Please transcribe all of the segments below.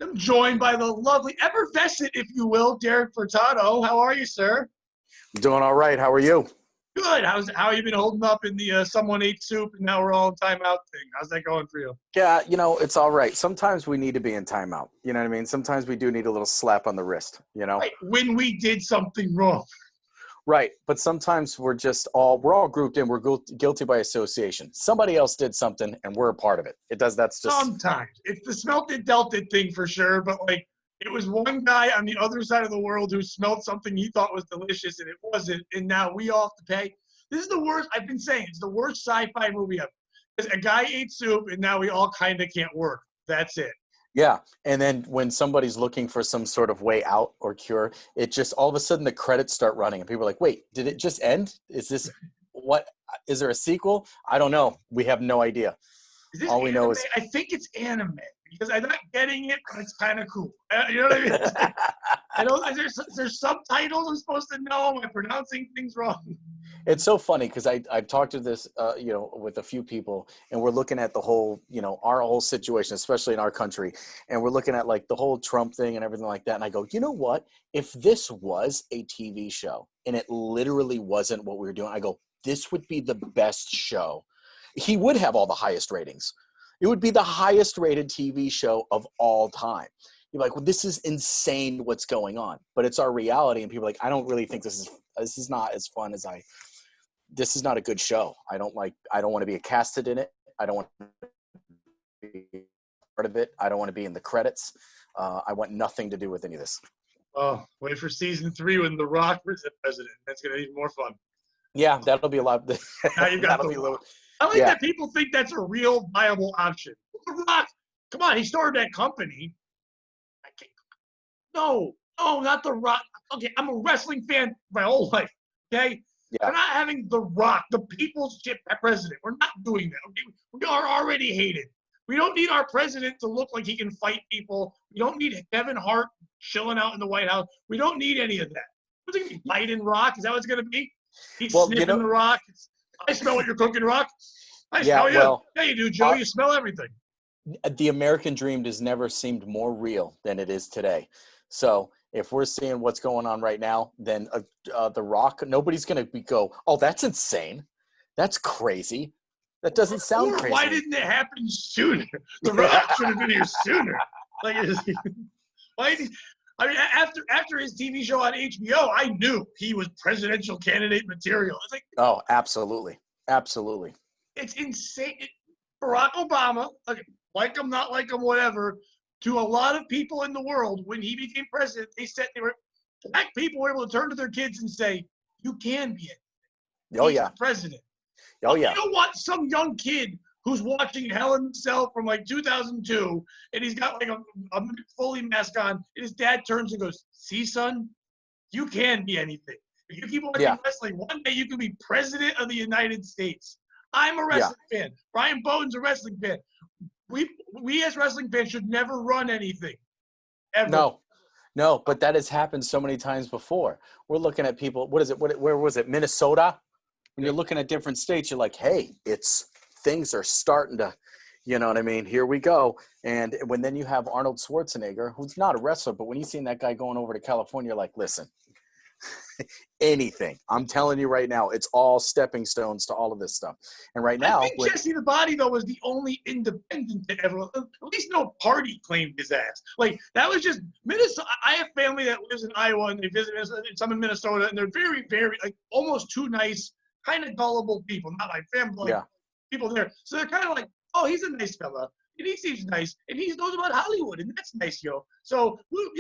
I'm joined by the lovely, effervescent, if you will, Derek Furtado. How are you, sir? Doing all right. How are you? Good. How you been holding up in the someone ate soup and now we're all in timeout thing? How's that going for you? Yeah, it's all right. Sometimes we need to be in timeout. You know what I mean? Sometimes we do need a little slap on the wrist. Right, when we did something wrong. Right. But sometimes we're all grouped in. We're guilty by association. Somebody else did something and we're a part of it. That's just, Sometimes. It's the smelt it dealt it thing for sure, but like it was one guy on the other side of the world who smelled something he thought was delicious and it wasn't, and now we all have to pay. This is the worst. I've been saying it's the worst sci-fi movie ever. Because a guy ate soup and now we all kind of can't work. That's it. yeah. And then when somebody's looking for some sort of way out or cure, it just all of a sudden the credits start running and people are like, wait, did it just end? What, is there a sequel? I don't know. We have no idea. Is this All we anime? know is I think it's anime because I'm not getting it, but it's kind of cool. You know what I mean? It's like, I don't. There's subtitles I'm supposed to know. Am I pronouncing things wrong? it's so funny because I've talked to this, with a few people, and we're looking at the whole, our whole situation, especially in our country, and we're looking at like the whole Trump thing and everything like that. And I go, you know what? If this was a TV show and it literally wasn't what we were doing, I go, this would be the best show. He would have all the highest ratings. It would be the highest rated TV show of all time. You're like, well, this is insane what's going on, but it's our reality. And people are like, I don't really think this is not as fun as this is not a good show. I don't want to be casted in it. I don't want to be part of it. I don't want to be in the credits. I want nothing to do with any of this. Oh, wait for season 3 when The Rock is the president. That's gonna be even more fun. Yeah, that'll be a lot. Now you've got That'll The be a little. Rock. I like Yeah. that people think that's a real viable option. The Rock, come on, he started that company. I can't, no, not The Rock. Okay, I'm a wrestling fan my whole life. Okay, Yeah. we're not having The Rock, the people's president. We're not doing that. Okay? We are already hated. We don't need our president to look like he can fight people. We don't need Kevin Hart chilling out in the White House. We don't need any of that. What's it gonna be? Biden Rock? Is that what it's gonna be? He's sniffing the Rock. I smell what you're cooking, Rock. I smell you. Well, yeah, you do, Joe. You smell everything. the American dream has never seemed more real than it is today. So if we're seeing what's going on right now, then The Rock, nobody's going to go, oh, that's insane. That's crazy. That doesn't sound crazy. Why didn't it happen sooner? The Rock should have been here sooner. After his TV show on HBO, I knew he was presidential candidate material. It's like, oh, absolutely. Absolutely. It's insane. Barack Obama, like him, not like him, whatever, to a lot of people in the world, when he became president, black people were able to turn to their kids and say, you can be it. Oh, He's yeah. president. Oh, yeah. You don't want some young kid who's watching Hell in a Cell from like 2002, and he's got like a Foley mask on, and his dad turns and goes, see, son, you can be anything. If you keep watching wrestling, one day you can be president of the United States. I'm a wrestling fan. Brian Bowden's a wrestling fan. We as wrestling fans should never run anything, ever. No, but that has happened so many times before. We're looking at people. What is it? Where was it? Minnesota. When you're looking at different states, you're like, hey, things are starting to, you know what I mean? Here we go. And when then you have Arnold Schwarzenegger, who's not a wrestler, but when you seen that guy going over to California, you're like, listen, anything. I'm telling you right now, it's all stepping stones to all of this stuff. And right now, I think Jesse the Body, though, was the only independent to ever, at least no party claimed his ass. Like, that was just Minnesota. I have family that lives in Iowa, and they visit some in Minnesota, and they're very, very, like, almost too nice, kind of gullible people. Not my family, like, people there. So they're kind of like, oh, he's a nice fella, and he seems nice, and he knows about Hollywood, and that's nice, yo. So, we'll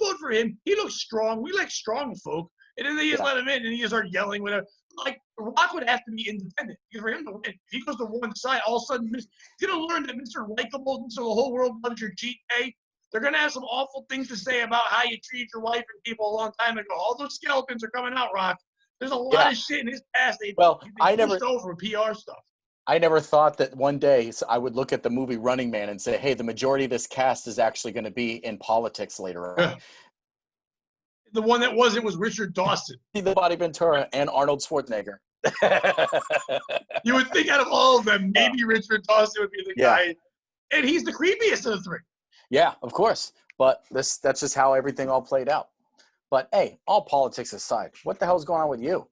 vote for him. He looks strong. We like strong folk. And then they just let him in, and he just started yelling, whatever. Like, Rock would have to be independent. Because for him to win, if he goes to one side, all of a sudden, he's going to learn that Mr. Likeable, so the whole world loves your cheat day. They're going to have some awful things to say about how you treat your wife and people a long time ago. All those skeletons are coming out, Rock. There's a lot of shit in his past. They pushed over PR stuff. I never thought that one day I would look at the movie Running Man and say, hey, the majority of this cast is actually going to be in politics later on. The one that wasn't was Richard Dawson. The Body Ventura and Arnold Schwarzenegger. You would think out of all of them, maybe Richard Dawson would be the guy. And he's the creepiest of the three. Yeah, of course. But that's just how everything all played out. But hey, all politics aside, what the hell's going on with you?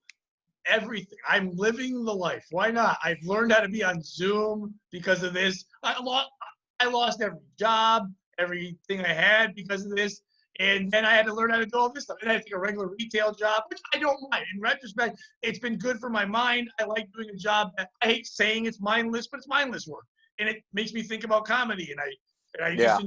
Everything. I'm living the life. Why not? I've learned how to be on Zoom because of this. I lost every job, everything I had because of this. And then I had to learn how to do all this stuff. And I had to take a regular retail job, which I don't mind. In retrospect, it's been good for my mind. I like doing a job that I hate saying it's mindless, but it's mindless work. And it makes me think about comedy. And I Yeah. just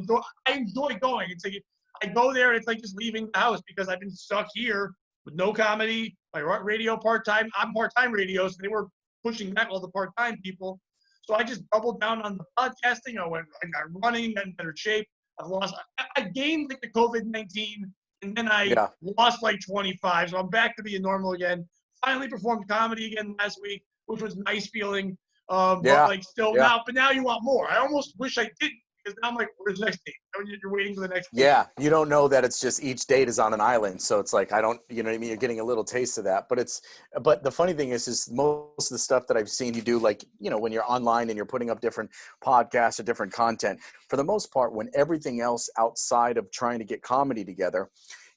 enjoy going. It's like I go there and it's like just leaving the house because I've been stuck here with no comedy. My radio part-time. I'm part-time radio, so they were pushing back all the part-time people. So I just doubled down on the podcasting. I got running, got in better shape. I gained like the COVID-19, and then I Yeah. lost like 25. So I'm back to being normal again. Finally performed comedy again last week, which was nice feeling. But Yeah. like still Yeah. now you want more. I almost wish I didn't because now I'm like, where's the next date? You're waiting for the next date. Yeah, you don't know that it's just each date is on an island. So it's like, I don't, you know what I mean? You're getting a little taste of that. But the funny thing is most of the stuff that I've seen you do, like, you know, when you're online and you're putting up different podcasts or different content, for the most part, when everything else outside of trying to get comedy together,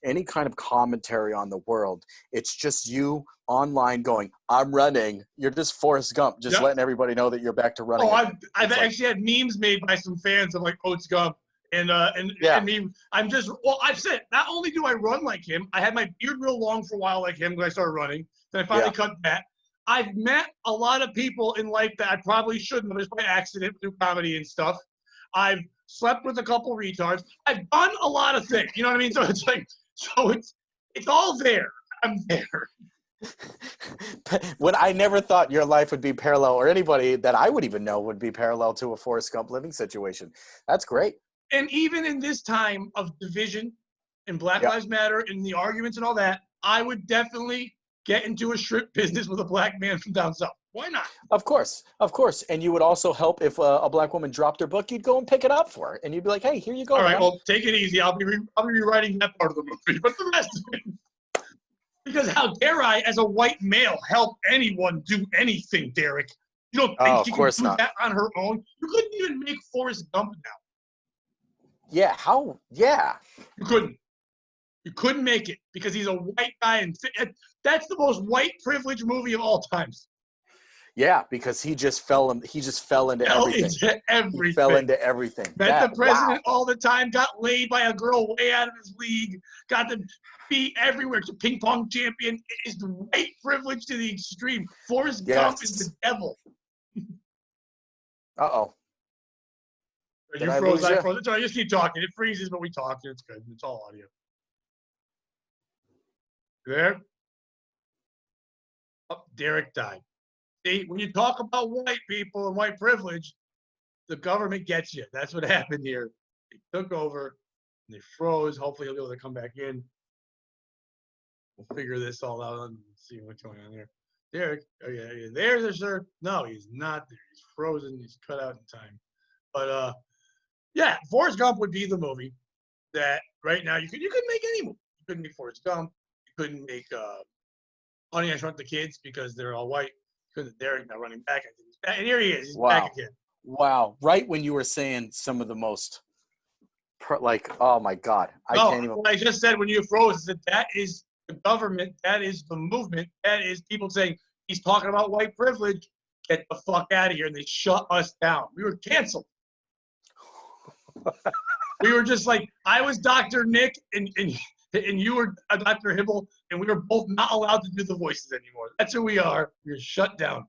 any kind of commentary on the world, it's just you online going, I'm running. You're just Forrest Gump, just Yep. letting everybody know that you're back to running. Oh, again. I've It's like, actually had memes made by some fans of like Oates Gump and yeah, me. I've said not only do I run like him, I had my beard real long for a while like him when I started running. Then I finally yeah, cut that. I've met a lot of people in life that I probably shouldn't have just by accident through comedy and stuff. I've slept with a couple retards. I've done a lot of things. You know what I mean? So it's like, it's all there. I'm there. when I never thought your life would be parallel, or anybody that I would even know would be parallel to a Forrest Gump living situation. That's great. And even in this time of division and Black Yeah, Lives Matter and the arguments and all that, I would definitely get into a strip business with a black man from down south. Why not? of course, of course. And you would also help if a black woman dropped her book. You'd go and pick it up for her, and you'd be like, "Hey, here you All go, right, man." well, take it easy. I'll be rewriting that part of the movie, but the rest of it, because how dare I, as a white male, help anyone do anything, Derek? You don't think Oh, of she can course do not. that on her own? You couldn't even make Forrest Gump now. Yeah, how? Yeah, You couldn't. You couldn't make it because he's a white guy, and that's the most white privilege movie of all times. yeah, because he just fell into Fell everything. into He fell everything. into everything. Met the That wow. president all the time, got laid by a girl way out of his league, got to be everywhere. To ping pong champion. It is white privilege to the extreme. Forrest Gump is the Yes. devil. Uh-oh. Did You I froze, lose I you? froze. Sorry, just keep talking. It freezes, but we talk. It's good. It's all audio. You there? Oh, Derek died. See, when you talk about white people and white privilege, the government gets you. That's what happened here. They took over and they froze. Hopefully he'll be able to come back in. We'll figure this all out and see what's going on here. Derek, are you there, sir? No, he's not there. He's frozen. He's cut out in time. But yeah, Forrest Gump would be the movie that right now you could make any movie. You couldn't make Forrest Gump. You couldn't make Honey, I Shrunk the Kids because they're all white. You couldn't Derek now running back. I think he's back. And here he is. He's back Wow. again. Wow. Right when you were saying some of the most, like, oh my God, I No, can't even. what I just said when you froze is that is the government, that is the movement, that is people saying he's talking about white privilege. Get the fuck out of here, and they shut us down. We were canceled. We were just like, I was Dr. Nick, and you were Dr. Hibble, and we were both not allowed to do the voices anymore. That's who we are. We're shut down.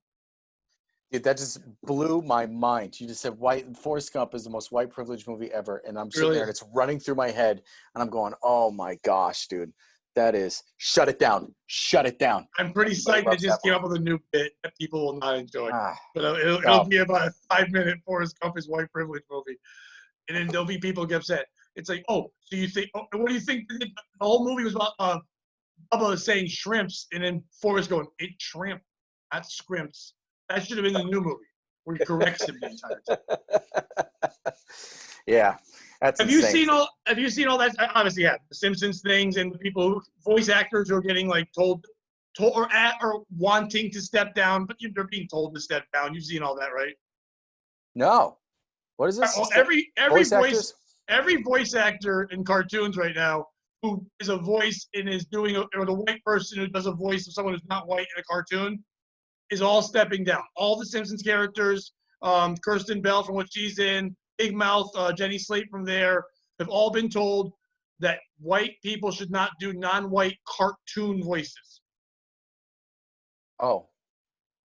Dude, that just blew my mind. You just said Forrest Gump is the most white privileged movie ever. And I'm sitting Really there and it's running through my head. And I'm going, oh my gosh, dude. That is, shut it down. Shut it down. I'm pretty Everybody psyched. I loves just that came up with a new bit that people will not enjoy. Ah, But it'll be about a 5-minute Forrest Gump is white privilege movie. And then there'll be people get upset. It's like, oh, so you think, oh, what do you think? The whole movie was about Bubba saying shrimps, and then Forrest going, it's shrimp, not scrimps. That should have been the new movie where he corrects him the entire time. yeah, that's Have insane. you seen all that? Obviously, yeah, the Simpsons things and the people, voice actors who are getting like told or wanting to step down, but they're being told to step down. You've seen all that, right? No. What is this? Every Voice voice actors? every voice actor in cartoons right now who is a voice and is doing, or the white person who does a voice of someone who's not white in a cartoon, is all stepping down. All the Simpsons characters, Kirsten Bell from what she's in, Big Mouth, Jenny Slate from there, have all been told that white people should not do non-white cartoon voices. Oh.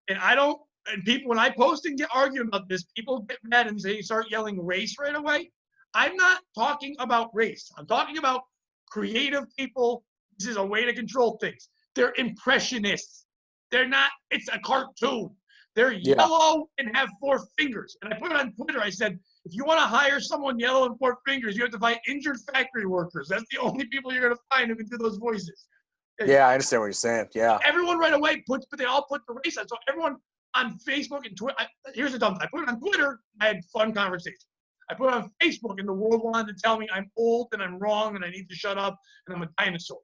And I don't, and people, when I post and get arguing about this, people get mad and say, start yelling race right away. I'm not talking about race. I'm talking about creative people. This is a way to control things. They're impressionists. They're not, it's a cartoon. They're yellow and have 4 fingers. And I put it on Twitter. I said, if you want to hire someone yellow and 4 fingers, you have to find injured factory workers. That's the only people you're going to find who can do those voices. Yeah, I understand what you're saying. Yeah. Everyone right away but they all put the race on. So everyone on Facebook and Twitter, here's the dumb thing. I put it on Twitter, I had fun conversation. I put it on Facebook, and the world wanted to tell me I'm old and I'm wrong and I need to shut up and I'm a dinosaur.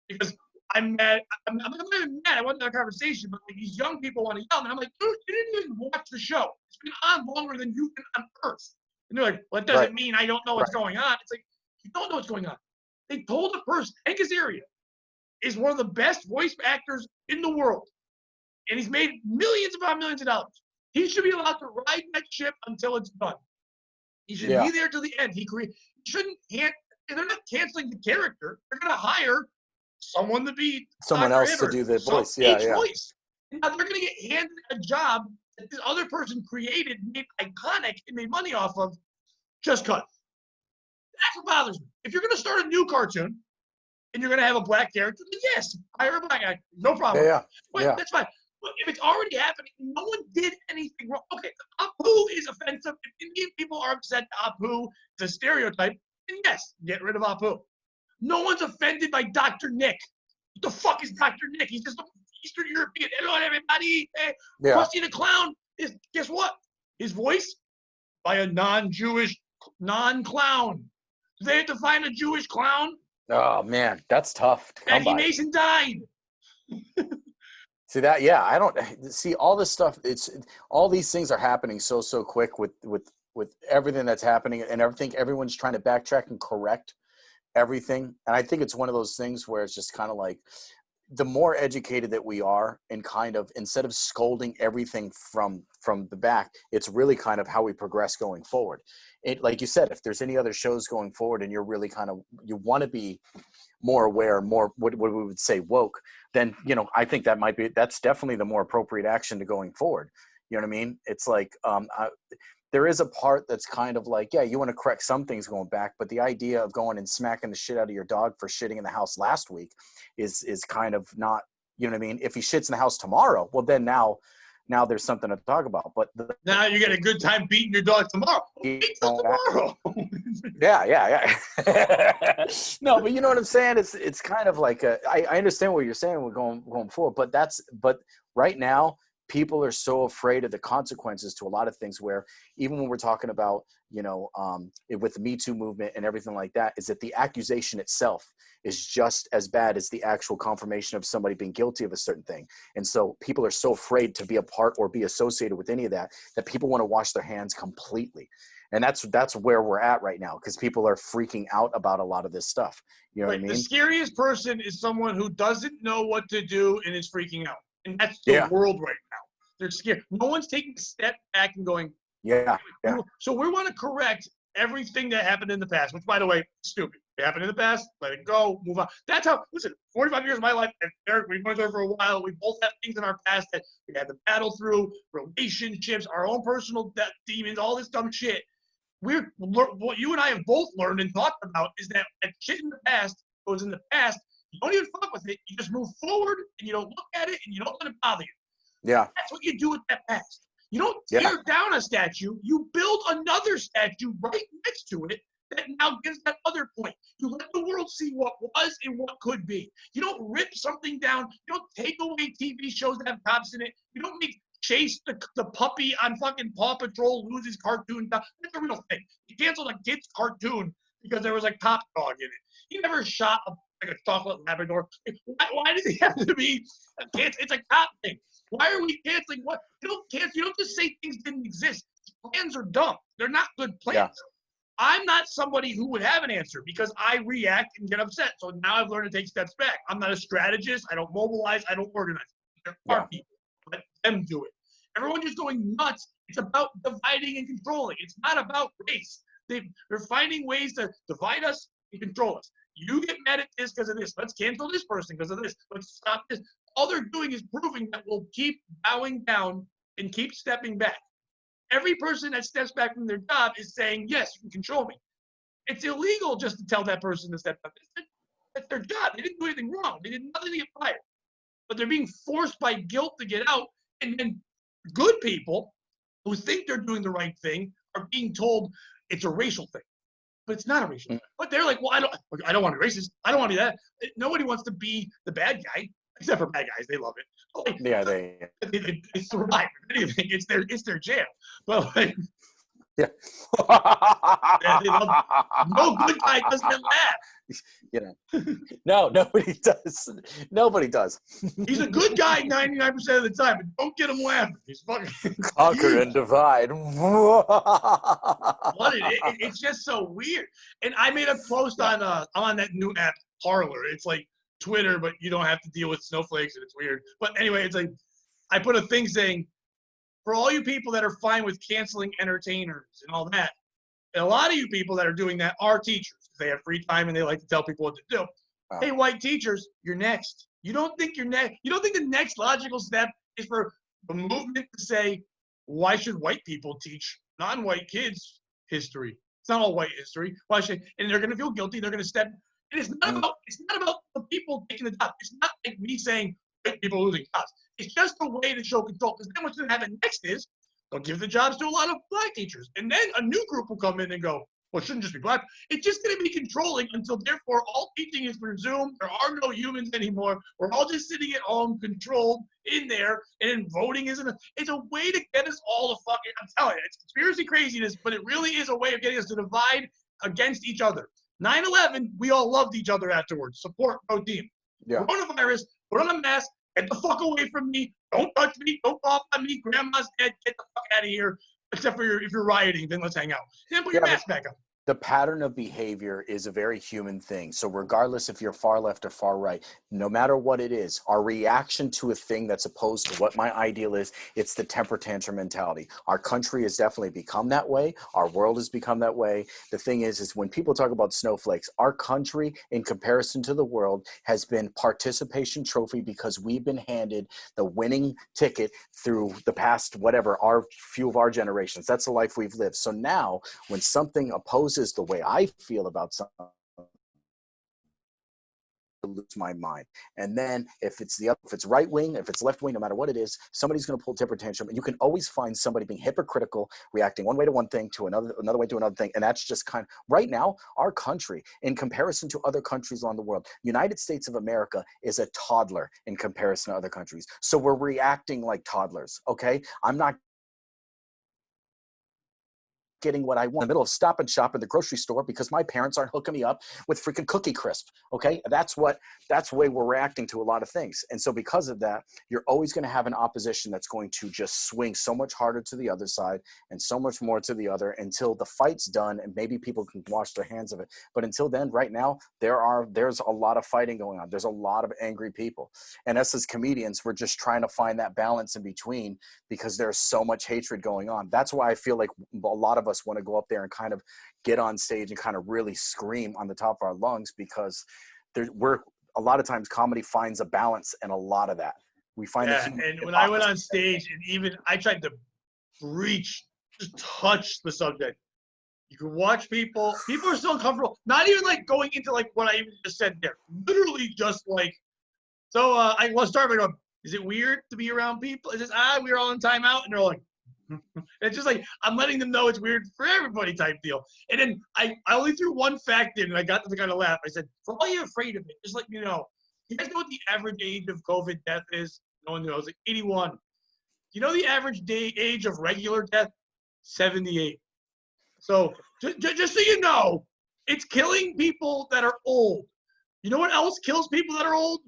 Because I'm mad. I'm not even mad. I wanted that conversation, but like, these young people want to yell. And I'm like, dude, you didn't even watch the show. It's been on longer than you've been on Earth. And they're like, well, that doesn't mean I don't know what's going on. It's like, you don't know what's going on. They told a person, Hank Azaria is one of the best voice actors in the world. And he's made millions upon millions of dollars. He should be allowed to ride that ship until it's done. He should be there till the end. He shouldn't, they're not canceling the character. They're going to hire someone to be someone else to do the voice. Voice. Now they're going to get handed a job that this other person created, made iconic, and made money off of just because. That's what bothers me. If you're going to start a new cartoon and you're going to have a black character, then yes, hire a black actor. No problem. That's fine. But if it's already happening, no one did anything wrong. Okay, Apu is offensive. If Indian people are upset Apu is a stereotype, then yes, get rid of Apu. No one's offended by Dr. Nick. What the fuck is Dr. Nick? He's just an Eastern European. Hello, everybody. Hey, Krusty the Clown is, guess what? His voice by a non-Jewish non-clown. Do they have to find a Jewish clown? Oh, man, that's tough. Maggie Mason died. See that? Yeah, I don't see all this stuff. It's all these things are happening so quick with everything that's happening, and everyone's trying to backtrack and correct everything. And I think it's one of those things where it's just kind of like the more educated that we are, and kind of instead of scolding everything from the back, it's really kind of how we progress going forward. It, like you said, if there's any other shows going forward and you're really kind of, you want to be more aware, more what we would say woke, then, you know, I think that's definitely the more appropriate action to going forward. You know what I mean? It's like, there is a part that's kind of like, yeah, you want to correct some things going back, but the idea of going and smacking the shit out of your dog for shitting in the house last week is kind of not, you know what I mean? If he shits in the house tomorrow, well, then now there's something to talk about. But now you get a good time beating your dog tomorrow. Tomorrow. Yeah. No, but you know what I'm saying? It's kind of like I understand what you're saying. We're going forward, but right now, people are so afraid of the consequences to a lot of things, where even when we're talking about, you know, with the Me Too movement and everything like that, is that the accusation itself is just as bad as the actual confirmation of somebody being guilty of a certain thing. And so people are so afraid to be a part or be associated with any of that people want to wash their hands completely. And that's where we're at right now, because people are freaking out about a lot of this stuff. You know what I mean? The scariest person is someone who doesn't know what to do and is freaking out. And that's the world right now. They're scared. No one's taking a step back and going, So we want to correct everything that happened in the past, which, by the way, stupid. It happened in the past. Let it go. Move on. That's how, listen, 45 years of my life, and Derek, we've known each other for a while. We both have things in our past that we had to battle through, relationships, our own personal demons, all this dumb shit. What you and I have both learned and talked about is that shit in the past goes in the past. You don't even fuck with it. You just move forward, and you don't look at it, and you don't let it bother you. Yeah. That's what you do with that past. You don't tear down a statue. You build another statue right next to it that now gives that other point. You let the world see what was and what could be. You don't rip something down. You don't take away TV shows that have cops in it. You don't make Chase the puppy on fucking Paw Patrol lose his cartoon. That's a real thing. You canceled a kid's cartoon because there was a cop dog in it. He never shot a chocolate Labrador. Why does he have to be a kid? It's a cop thing. Why are we canceling what? You don't cancel. You don't just say things didn't exist. Plans are dumb. They're not good plans. I'm not somebody who would have an answer because I react and get upset. So now I've learned to take steps back. I'm not a strategist. I don't mobilize. I don't organize. There are people. Let them do it. Everyone just going nuts. It's about dividing and controlling. It's not about race. They're finding ways to divide us and control us. You get mad at this because of this. Let's cancel this person because of this. Let's stop this. All they're doing is proving that we'll keep bowing down and keep stepping back. Every person that steps back from their job is saying, yes, you can control me. It's illegal just to tell that person to step back. That's their job. They didn't do anything wrong. They did nothing to get fired. But they're being forced by guilt to get out. And then good people who think they're doing the right thing are being told it's a racial thing. But it's not a racial thing. But they're like, well, I don't want to be racist. I don't want to be that. Nobody wants to be the bad guy, except for bad guys. They love it. Like, Yeah, they survive. Anything, it's their jam. But like, yeah. they love it. No good guy doesn't laugh. You know, no, nobody does. Nobody does. He's a good guy 99% of the time, but don't get him laughing. He's fucking Conquer and divide. It's just so weird. And I made a post on I'm on that new app Parler. It's like Twitter, but you don't have to deal with snowflakes, and it's weird. But anyway, it's like I put a thing saying, for all you people that are fine with canceling entertainers and all that, and a lot of you people that are doing that are teachers. They have free time and they like to tell people what to do. Wow. Hey, white teachers, you're next. You don't think you're next? You don't think the next logical step is for the movement to say, why should white people teach non-white kids history? It's not all white history. Why should? And they're going to feel guilty. They're going to step. And it's not about. It's not about the people taking the job. It's not like me saying white people losing jobs. It's just a way to show control. Because then what's going to happen next is they'll give the jobs to a lot of black teachers, and then a new group will come in and go, well, it shouldn't just be black. It's just going to be controlling until, therefore, all teaching is through Zoom. There are no humans anymore. We're all just sitting at home, controlled in there, and then voting isn't. It's a way to get us all to fucking. I'm telling you, it's conspiracy craziness, but it really is a way of getting us to divide against each other. 9/11, we all loved each other afterwards. Support, no team. Yeah. Coronavirus, put on a mask. Get the fuck away from me. Don't touch me. Don't cough on me. Grandma's dead. Get the fuck out of here. Except for if you're rioting, then let's hang out. Then put your mask back on. The pattern of behavior is a very human thing. So regardless if you're far left or far right, no matter what it is, our reaction to a thing that's opposed to what my ideal is, it's the temper tantrum mentality. Our country has definitely become that way. Our world has become that way. The thing is when people talk about snowflakes, our country in comparison to the world has been participation trophy because we've been handed the winning ticket through the past, whatever, few of our generations. That's the life we've lived. So now when something opposes the way I feel about something, to lose my mind. And then if it's right wing, if it's left wing, no matter what it is, somebody's going to pull temper tantrum, and you can always find somebody being hypocritical, reacting one way to one thing to another way to another thing. And that's just kind of right now, our country in comparison to other countries around the world, United States of America is a toddler in comparison to other countries. So we're reacting like toddlers. Okay. I'm not getting what I want in the middle of Stop and Shop at the grocery store because my parents aren't hooking me up with freaking Cookie Crisp. Okay. That's the way we're reacting to a lot of things. And so because of that, you're always going to have an opposition that's going to just swing so much harder to the other side and so much more to the other until the fight's done and maybe people can wash their hands of it. But until then, right now, there's a lot of fighting going on. There's a lot of angry people. And us as comedians, we're just trying to find that balance in between because there's so much hatred going on. That's why I feel like a lot of us want to go up there and kind of get on stage and kind of really scream on the top of our lungs because a lot of times comedy finds a balance in a lot of that. We find and when I went on stage and even I tried to just touch the subject, you can watch people are still uncomfortable, not even like going into like what I even just said there, literally just like, so I want to start by going, is it weird to be around people? It's just, we're all in timeout, and they're like, it's just like I'm letting them know it's weird for everybody type deal. And then I only threw one fact in and I got them to kind of laugh. I said, for all you're afraid of it, just let you know guys know what the average age of COVID death is? No one knows. Like 81. You know the average age of regular death? 78. So just so you know, it's killing people that are old. You know what else kills people that are old?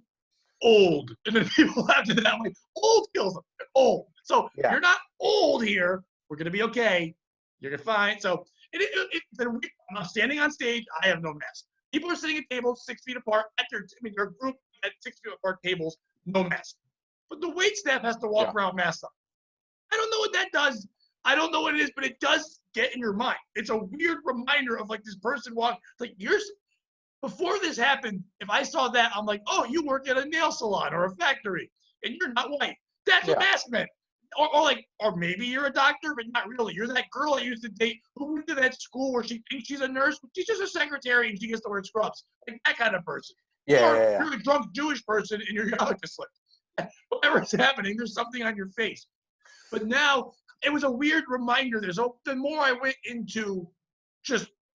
Old. And then people after that, I'm like, old kills them. They're old. So you're not old here. We're going to be okay. You're going to find. So I'm standing on stage. I have no mask. People are sitting at tables 6 feet apart. They're a group at 6 feet apart tables, no mask. But the wait staff has to walk around masked up. I don't know what that does. I don't know what it is, but it does get in your mind. It's a weird reminder of like this person walking. Like before this happened, if I saw that, I'm like, oh, you work at a nail salon or a factory, and you're not white. That's what mask meant. Or maybe you're a doctor, but not really. You're that girl I used to date who went to that school where she thinks she's a nurse, but she's just a secretary and she gets to wear scrubs. Like that kind of person. You're a drunk Jewish person and your yarmulke slipped. Whatever's happening, there's something on your face. But now it was a weird reminder. The more I went into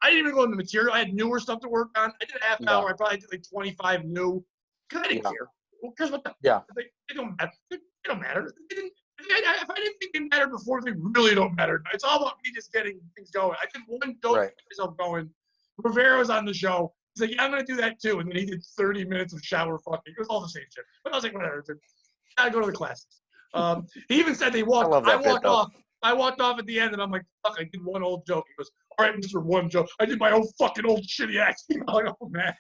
I didn't even go into material. I had newer stuff to work on. I did a half hour. I probably did like 25 new. Because I didn't care. Well, because what the? They don't matter. They don't matter. If I didn't think they mattered before, they really don't matter. It's all about me just getting things going. I did one dope to get myself going. Rivera's on the show. He's like, yeah, I'm going to do that too. And then he did 30 minutes of shower fucking. It was all the same shit. But I was like, whatever. I gotta go to the classes. He even said I walked off. I walked off at the end, and I'm like, fuck, I did one old joke. He goes, all right, Mr. One Joke. I did my own fucking old shitty accent. I'm like, oh, man.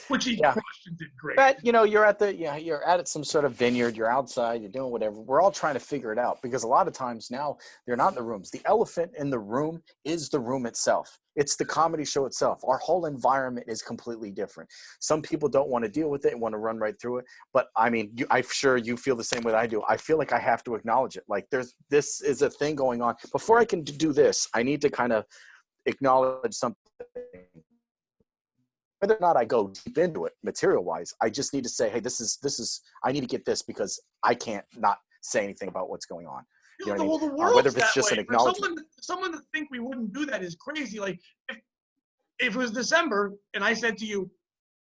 Which he crushed and did great. But, you're at some sort of vineyard. You're outside. You're doing whatever. We're all trying to figure it out because a lot of times now they're not in the rooms. The elephant in the room is the room itself. It's the comedy show itself. Our whole environment is completely different. Some people don't want to deal with it and want to run right through it. But, I mean, I'm sure you feel the same way I do. I feel like I have to acknowledge it. Like this is a thing going on. Before I can do this, I need to kind of acknowledge something. Whether or not I go deep into it material-wise, I just need to say, hey, this is I need to get this because I can't not say anything about what's going on. You know what I mean? Whether if it's just an acknowledgement. Someone to think we wouldn't do that is crazy. Like if it was December and I said to you,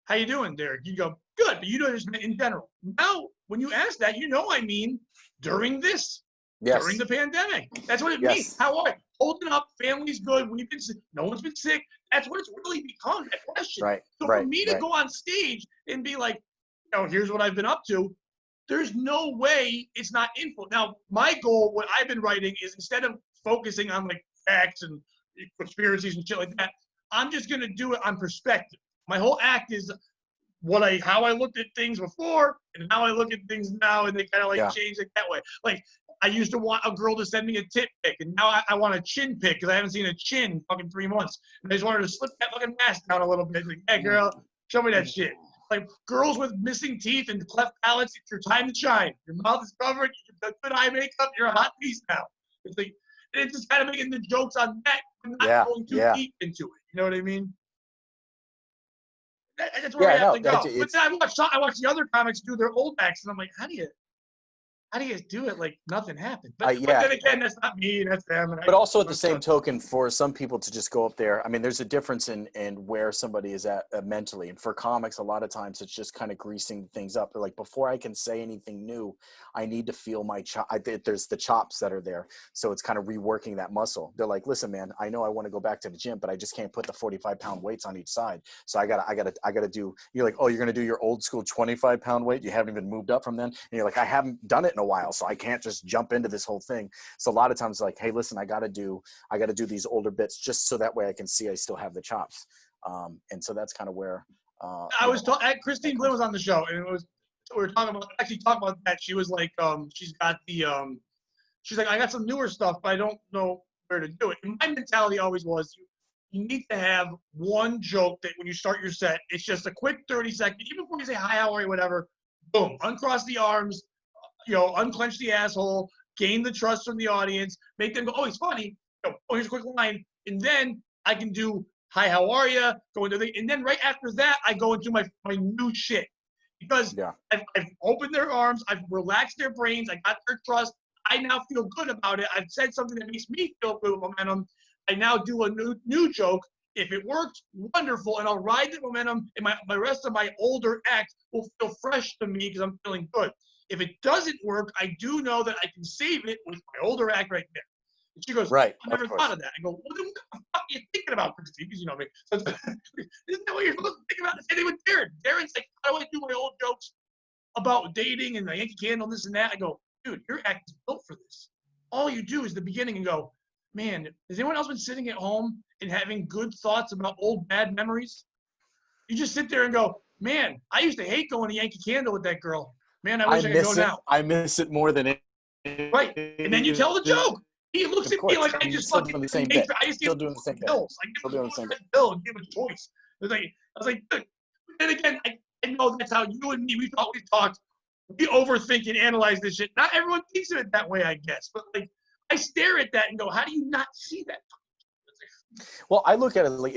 how you doing, Derek? You go, good, but you know just in general. Now, when you ask that, I mean during this. Yes. During the pandemic. That's what it means. How are you? Holding up, family's good. No one's been sick. That's what it's really become, that question. Right. So for me to go on stage and be like, here's what I've been up to, there's no way it's not info. Now, my goal, what I've been writing is instead of focusing on like facts and conspiracies and shit like that, I'm just going to do it on perspective. My whole act is how I looked at things before and how I look at things now, and they kind of change like that way. Like I used to want a girl to send me a tit pic, and now I want a chin pic because I haven't seen a chin in fucking 3 months. And I just wanted to slip that fucking mask down a little bit. Like, hey, girl, show me that shit. Like girls with missing teeth and cleft palates, it's your time to shine. Your mouth is covered. You got good eye makeup. You're a hot piece now. It's like it's just kind of making the jokes on that, but not going too deep into it. You know what I mean? That's where I have to go. But then I watch the other comics do their old acts, and I'm like, how do you guys do it like nothing happened? But then again, that's not me, that's them. But also at the same token, for some people to just go up there, I mean, there's a difference in where somebody is at mentally. And for comics, a lot of times it's just kind of greasing things up. They're like, before I can say anything new, I need to feel my there's the chops that are there. So it's kind of reworking that muscle. They're like, listen, man, I know I want to go back to the gym, but I just can't put the 45-pound weights on each side. So I gotta do, you're like, oh, you're going to do your old school 25-pound weight. You haven't even moved up from then. And you're like, I haven't done it in a while, so I can't just jump into this whole thing. So a lot of times like, hey, listen, I got to do these older bits just so that way I can see I still have the chops. And so that's kind of where Christine Blinn was on the show, and we were talking about that. She was like, she's like, I got some newer stuff, but I don't know where to do it. And my mentality always was, you need to have one joke that when you start your set, it's just a quick 30-second, even before you say hi, how are you, whatever, boom, uncross the arms, unclench the asshole, gain the trust from the audience, make them go, oh, he's funny. Oh, here's a quick line. And then I can do, hi, how are you? Go into and then right after that, I go into my new shit. Because I've opened their arms, I've relaxed their brains, I got their trust. I now feel good about it. I've said something that makes me feel good with momentum. I now do a new joke. If it works, wonderful, and I'll ride the momentum, and my rest of my older act will feel fresh to me because I'm feeling good. If it doesn't work, I do know that I can save it with my older act right there. And she goes, right, I never thought of that. I go, well, then what the fuck are you thinking about, Christine? Because you know me. So, isn't that what you're supposed to think about? The same thing with Darren. Darren's like, how do I do my old jokes about dating and the Yankee Candle, this and that? I go, dude, your act is built for this. All you do is the beginning and go, man, has anyone else been sitting at home and having good thoughts about old bad memories? You just sit there and go, man, I used to hate going to Yankee Candle with that girl. Man, I I wish I could go miss it. now. I miss it more than Right. And then you tell the it. joke. He looks Of at me course, like I I'm just still fucking doing the same made, bit. I just gave Still him doing the same bit. pills. I Still gave him doing the same bit. a pill and gave him a choice. I was like, look. And again, I know that's how you and me, we've always talked. We overthink and analyze this shit. Not everyone thinks of it that way, I guess. But like, I stare at that and go, how do you not see that? Well, I look at it like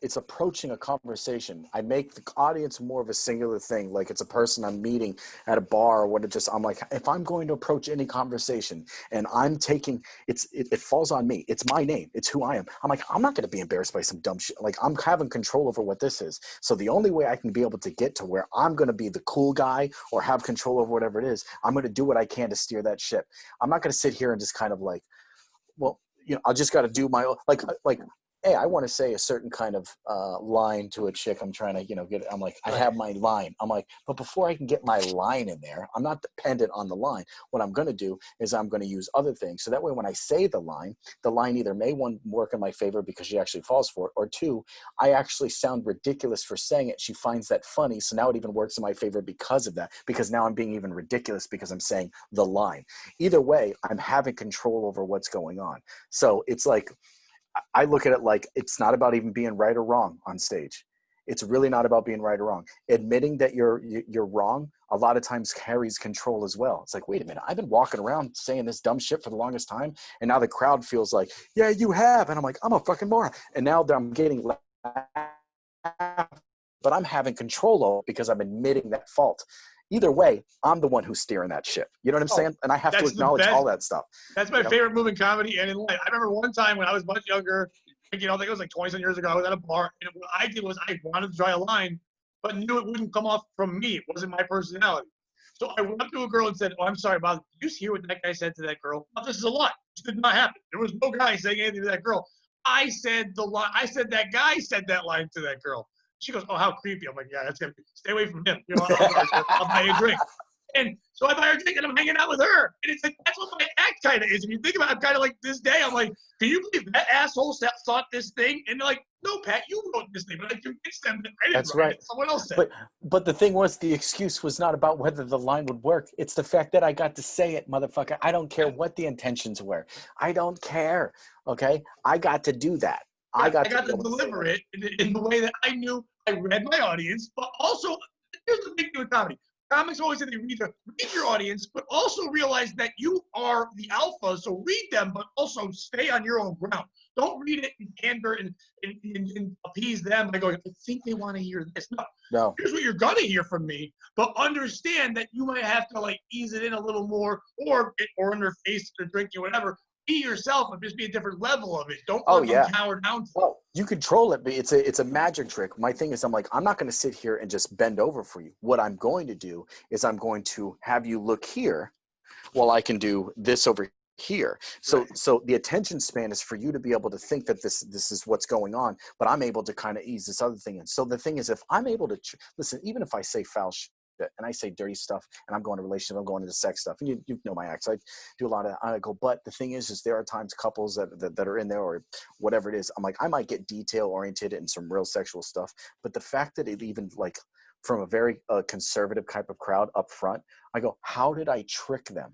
it's approaching a conversation. I make the audience more of a singular thing, like it's a person I'm meeting at a bar or what. It just I'm like, if I'm going to approach any conversation and I'm taking it falls on me. It's my name. It's who I am. I'm like, I'm not going to be embarrassed by some dumb shit. Like I'm having control over what this is. So the only way I can be able to get to where I'm going to be the cool guy or have control over whatever it is, I'm going to do what I can to steer that ship. I'm not going to sit here and just kind of like, well, I just got to do my own, like, hey, I want to say a certain kind of line to a chick. I'm trying to, get it. I'm like, I have my line. I'm like, but before I can get my line in there, I'm not dependent on the line. What I'm going to do is I'm going to use other things. So that way, when I say the line either may one work in my favor because she actually falls for it, or two, I actually sound ridiculous for saying it. She finds that funny. So now it even works in my favor because of that, because now I'm being even ridiculous because I'm saying the line. Either way, I'm having control over what's going on. So it's like, I look at it like it's not about even being right or wrong on stage. It's really not about being right or wrong. Admitting that you're wrong a lot of times carries control as well. It's like, wait a minute, I've been walking around saying this dumb shit for the longest time, and now the crowd feels like, yeah, you have, and I'm like, I'm a fucking moron, and now I'm getting laughed, but I'm having control over it because I'm admitting that fault. Either way, I'm the one who's steering that ship. You know what I'm saying? And I have to That's the acknowledge all best. that stuff. That's my favorite move in comedy and in life. I remember one time when I was much younger, I think it was like 20 some years ago, I was at a bar, and what I did was I wanted to try a line, but knew it wouldn't come off from me. It wasn't my personality. So I went up to a girl and said, oh, I'm sorry, Bob. Did you hear what that guy said to that girl? Oh, this is a lie. This did not happen. There was no guy saying anything to that girl. I said the line. I said that guy said that line to that girl. She goes, oh, how creepy. I'm like, yeah, that's gonna be, stay away from him. I'll buy you a drink. And so I buy her a drink and I'm hanging out with her. And it's like, that's what my act kind of is. If you think about it, I'm kind of like this day, I'm like, can you believe that asshole thought this thing? And they're like, no, Pat, you wrote this thing. But I convinced them that I didn't That's write right. it. Someone else said it. But the thing was, the excuse was not about whether the line would work. It's the fact that I got to say it, motherfucker. I don't care what the intentions were. I don't care. Okay? I got to do that. Yeah, I got I got to to deliver it in the way that I knew I read my audience. But also, here's the big thing with comedy. Comics always say they read your audience, but also realize that you are the alpha. So read them, but also stay on your own ground. Don't read it and pander and appease them by going, I think they want to hear this. No, here's what you're going to hear from me, but understand that you might have to like ease it in a little more or in their face or drink you, whatever. Be yourself and just be a different level of it. Don't let them cower down to it. Oh, you control it, but it's a magic trick. My thing is, I'm like, I'm not going to sit here and just bend over for you. What I'm going to do is I'm going to have you look here while I can do this over here. So the attention span is for you to be able to think that this is what's going on, but I'm able to kind of ease this other thing in. So the thing is, if I'm able to listen, even if I say foul shit and I say dirty stuff and I'm going to relationship, I'm going into sex stuff, and you know my acts, I do a lot of, I go, but the thing is there are times couples that are in there or whatever it is, I'm like, I might get detail oriented and some real sexual stuff, but the fact that it even like from a very conservative type of crowd up front, I go, how did I trick them?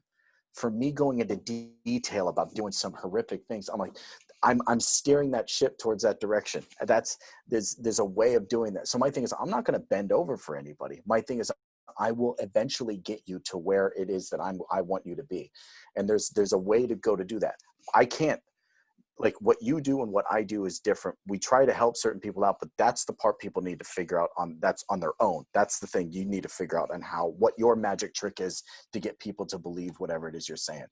For me going into detail about doing some horrific things, I'm like, I'm steering that ship towards that direction. There's a way of doing that. So my thing is, I'm not going to bend over for anybody. My thing is, I will eventually get you to where it is that I want you to be. And there's a way to go to do that. I can't, like what you do and what I do is different. We try to help certain people out, but that's the part people need to figure out that's on their own. That's the thing you need to figure out on what your magic trick is to get people to believe whatever it is you're saying.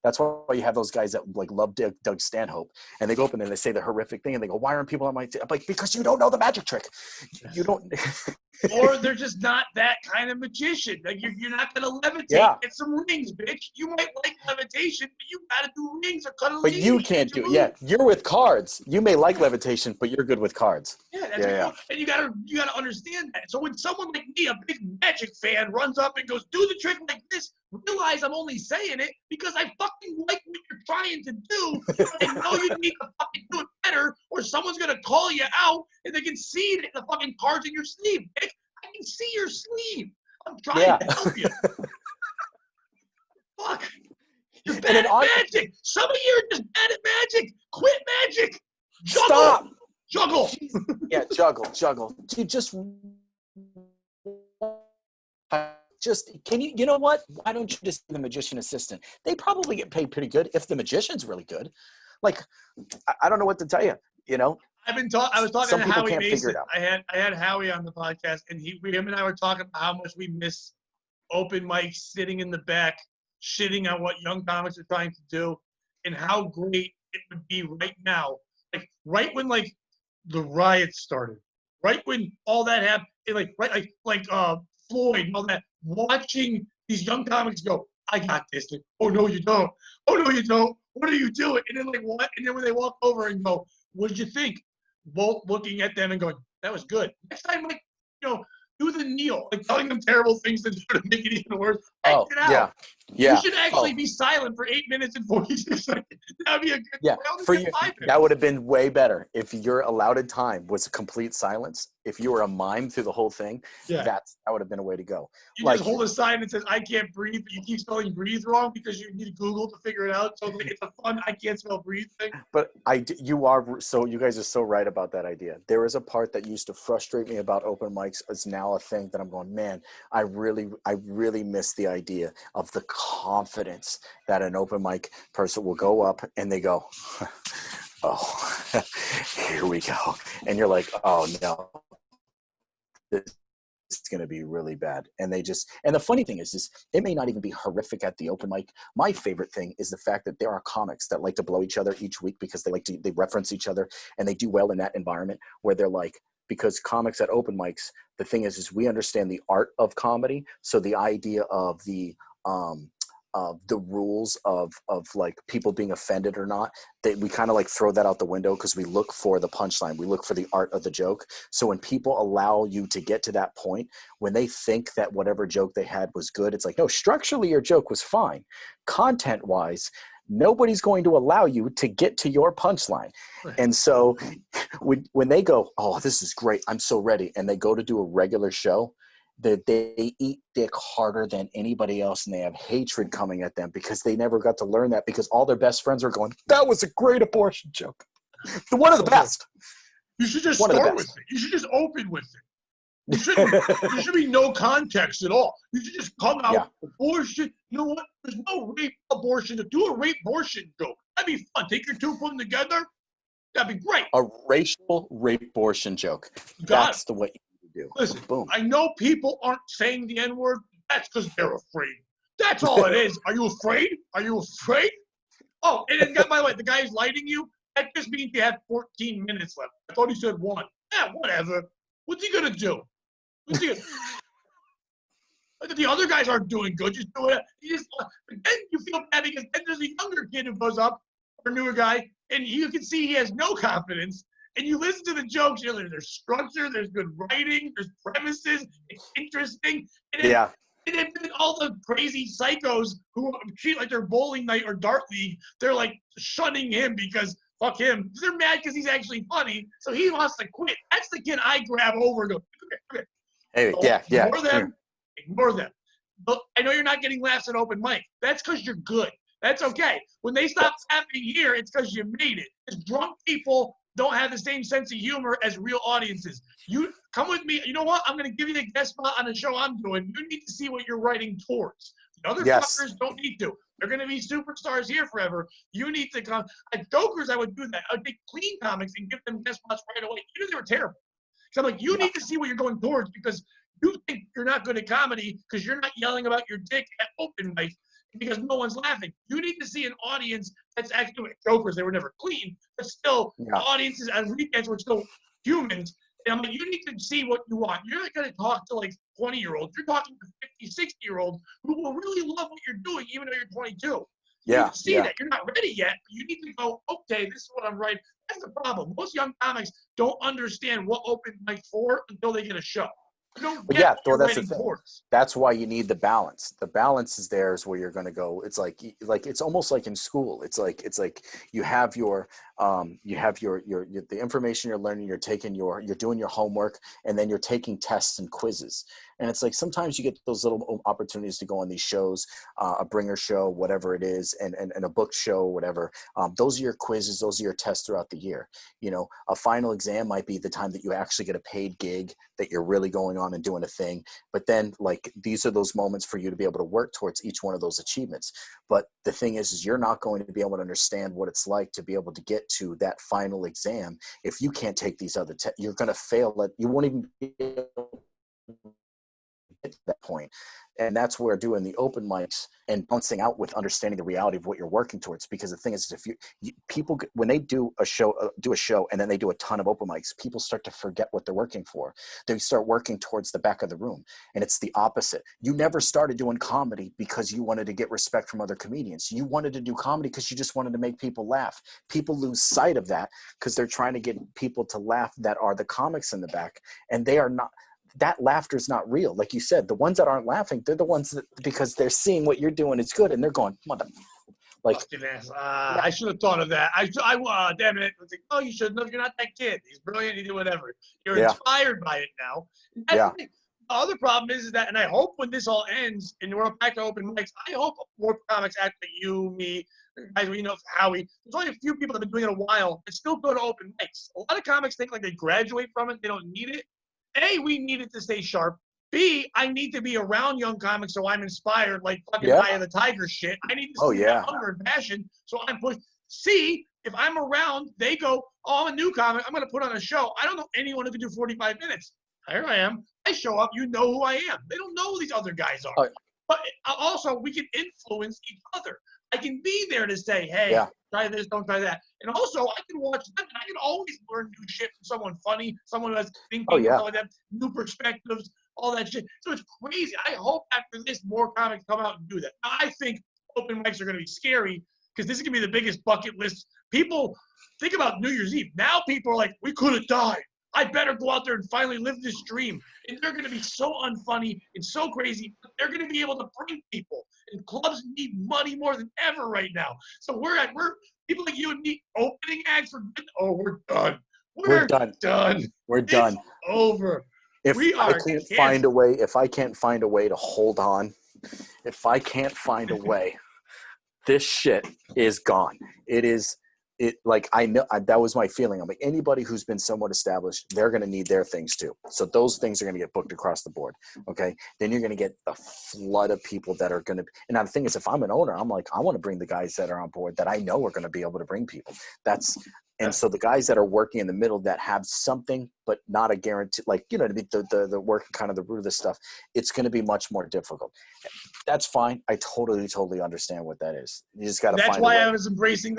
That's why you have those guys that like love Doug Stanhope, and they go up and then they say the horrific thing and they go, why aren't people on my I'm like, because you don't know the magic trick. You don't or they're just not that kind of magician. Like you're not gonna levitate. Yeah. Get some rings, bitch. You might like levitation, but you gotta do rings or cut a But you lady. can't do it. Yeah, you're with cards. You may like levitation, but you're good with cards. Yeah, that's what and you gotta understand that. So when someone like me, a big Magic fan, runs up and goes, "Do the trick like this," realize I'm only saying it because I fucking like what you're trying to do. I know you need to fucking do it better, or someone's gonna call you out, and they can see it in the fucking cards in your sleeve, Nick. I can see your sleeve. I'm trying to help you. Fuck. You're bad at magic. Some of you are just bad at magic. Quit magic. Juggle. Stop. Juggle. Yeah, juggle. You just can you know what? Why don't you just be the magician assistant? They probably get paid pretty good if the magician's really good. Like, I don't know what to tell you. You know, I was talking some to people Howie can't Mason. figure it out. I had Howie on the podcast, and him and I were talking about how much we miss open mics, sitting in the back, shitting on what young comics are trying to do, and how great it would be right now. Like right when like the riots started, right when all that happened, Floyd and all that, watching these young comics go, "I got this." Like, "Oh no, you don't. Oh no, you don't. What are you doing?" And then like what? And then when they walk over and go, "What did you think?" Both looking at them and going, "That was good." Next time, like, do the kneel, like telling them terrible things to do to make it even worse. Act it out. Yeah. You should actually be silent for 8 minutes and 46 seconds. That would be a good. Yeah, for you, that would have been way better if your allotted time was a complete silence. If you were a mime through the whole thing, that would have been a way to go. You just hold a sign that says, "I can't breathe," but you keep spelling breathe wrong because you need Google to figure it out. So it's a fun "I can't spell breathe" thing. But you guys are so right about that idea. There is a part that used to frustrate me about open mics. It's now a thing that I'm going, man, I really miss the idea of the confidence that an open mic person will go up and they go, "Oh, here we go." And you're like, "Oh no, this is going to be really bad." And the funny thing is it may not even be horrific at the open mic. My favorite thing is the fact that there are comics that like to blow each other each week because they reference each other and they do well in that environment where they're like, because comics at open mics, the thing is we understand the art of comedy. So the idea of the rules of like people being offended or not, that we kind of like throw that out the window because we look for the punchline. We look for the art of the joke. So when people allow you to get to that point, when they think that whatever joke they had was good, it's like, no, structurally your joke was fine. Content wise, nobody's going to allow you to get to your punchline. Right. And so when they go, "Oh, this is great, I'm so ready," and they go to do a regular show, that they eat dick harder than anybody else, and they have hatred coming at them because they never got to learn that, because all their best friends are going, "That was a great abortion joke." One of the best. You should just start with it. You should just open with it. There should be no context at all. You should just come out, abortion. You know what? There's no rape abortion. Do a rape abortion joke. That'd be fun. Take your two, put them together. That'd be great. A racial rape abortion joke. That's the way you do. Listen, boom. I know people aren't saying the N-word. That's because they're afraid. That's all it is. Are you afraid? Are you afraid? Oh, and by the way, the guy who's lighting you, that just means you have 14 minutes left. I thought he said 1. Yeah, whatever. What's he going to do? The other guys aren't doing good. Just do it. Then you feel bad because then there's a younger kid who goes up, or a newer guy, and you can see he has no confidence. And you listen to the jokes, there's structure, there's good writing, there's premises, it's interesting. And then all the crazy psychos who treat like their bowling night or dart league, they're like shunning him because fuck him. They're mad because he's actually funny, so he wants to quit. That's the kid I grab over and go, okay. Hey, Ignore them. But I know you're not getting laughs at open mic. That's because you're good. That's okay. When they stop laughing here, it's because you made it. Because drunk people don't have the same sense of humor as real audiences. You come with me. You know what? I'm going to give you the guest spot on the show I'm doing. You need to see what you're writing towards. The other fuckers don't need to. They're going to be superstars here forever. You need to come. At Jokers, I would do that. I would take clean comics and give them guest spots right away. You knew they were terrible. So I'm like, you need to see what you're going towards, because you think you're not good at comedy because you're not yelling about your dick at open mic because no one's laughing. You need to see an audience that's actually Jokers. They were never clean, but still audiences on weekends were still humans. And I'm like, you need to see what you want. You're not going to talk to like 20-year-olds. You're talking to 50, 60-year-olds who will really love what you're doing, even though you're 22. You Yeah, can see yeah. that. You're not ready yet, but you need to go, okay, this is what I'm writing. That's the problem. Most young comics don't understand what open mic's for until they get a show. You don't Well, get yeah, what well, you're that's the writing thing. towards. That's why you need the balance. The balance is there is where you're going to go. It's like it's almost like in school. It's like you have your the information you're learning. You're doing your homework, and then you're taking tests and quizzes. And it's like sometimes you get those little opportunities to go on these shows, a bringer show, whatever it is, and a book show, whatever. Those are your quizzes. Those are your tests throughout the year. You know, a final exam might be the time that you actually get a paid gig, that you're really going on and doing a thing. But then, like, these are those moments for you to be able to work towards each one of those achievements. But the thing is you're not going to be able to understand what it's like to be able to get to that final exam if you can't take these other you're going to fail. You won't even be able get to that point. And that's where doing the open mics and bouncing out with understanding the reality of what you're working towards. Because the thing is, if people, when they do a show and then they do a ton of open mics, people start to forget what they're working for. They start working towards the back of the room. And it's the opposite. You never started doing comedy because you wanted to get respect from other comedians. You wanted to do comedy because you just wanted to make people laugh. People lose sight of that because they're trying to get people to laugh that are the comics in the back, and they are not. That laughter is not real. Like you said, the ones that aren't laughing, they're the ones that, because they're seeing what you're doing is good, and they're going, mother, like, I should have thought of that. Damn it. I was like, oh, you shouldn't have. You're not that kid. He's brilliant. He did whatever. You're yeah, inspired by it now. And that's yeah, the thing. The other problem is that, and I hope when this all ends and we're back to open mics, I hope more comics act like you, me, guys, we know Howie. There's only a few people that have been doing it a while and still go to open mics. A lot of comics think like they graduate from it. They don't need it. A, we need it to stay sharp. B, I need to be around young comics so I'm inspired, like fucking yeah. Eye of the Tiger shit. I need to Oh, see that yeah. hunger and passion, so I'm pushed. C, if I'm around, they go, oh, I'm a new comic. I'm going to put on a show. I don't know anyone who can do 45 minutes. Here I am. I show up. You know who I am. They don't know who these other guys are. Oh, But also, we can influence each other. I can be there to say, hey, yeah. try this, don't try that. And also, I can watch them, and I can always learn new shit from someone funny, someone who has thinking, Oh, yeah. stuff like that, new perspectives, all that shit. So it's crazy. I hope after this, more comics come out and do that. Now, I think open mics are going to be scary because this is going to be the biggest bucket list. People think about New Year's Eve. Now people are like, we could have died. I better go out there and finally live this dream. And they're going to be so unfunny and so crazy. But they're going to be able to bring people. And clubs need money more than ever right now. So we're people like you and me opening acts for good. Oh, we're done. We're done. Done. We're done. It's over. If We I are can't canceled. find a way, if I can't find a way to hold on, if I can't find a way, this shit is gone. Like, I know that was my feeling. I'm like, anybody who's been somewhat established, they're going to need their things too. So those things are going to get booked across the board. Okay. Then you're going to get a flood of people that are going to, and now the thing is, if I'm an owner, I'm like, I want to bring the guys that are on board that I know are going to be able to bring people. And so the guys that are working in the middle that have something, but not a guarantee, like, you know, the work, kind of the root of this stuff, it's going to be much more difficult. That's fine. I totally understand what that is. You just got to find a way. That's why I was embracing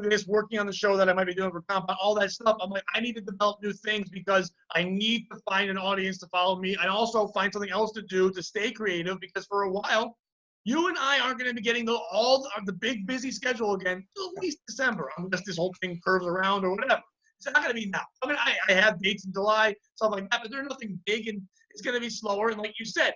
this, working on the show that I might be doing for Compound, all that stuff. I'm like, I need to develop new things because I need to find an audience to follow me and also find something else to do to stay creative, because for a while, you and I aren't going to be getting the big busy schedule again till at least December, unless this whole thing curves around or whatever. It's not going to be now. I mean, I have dates in July, stuff like that, but there's nothing big, and it's going to be slower. And like you said,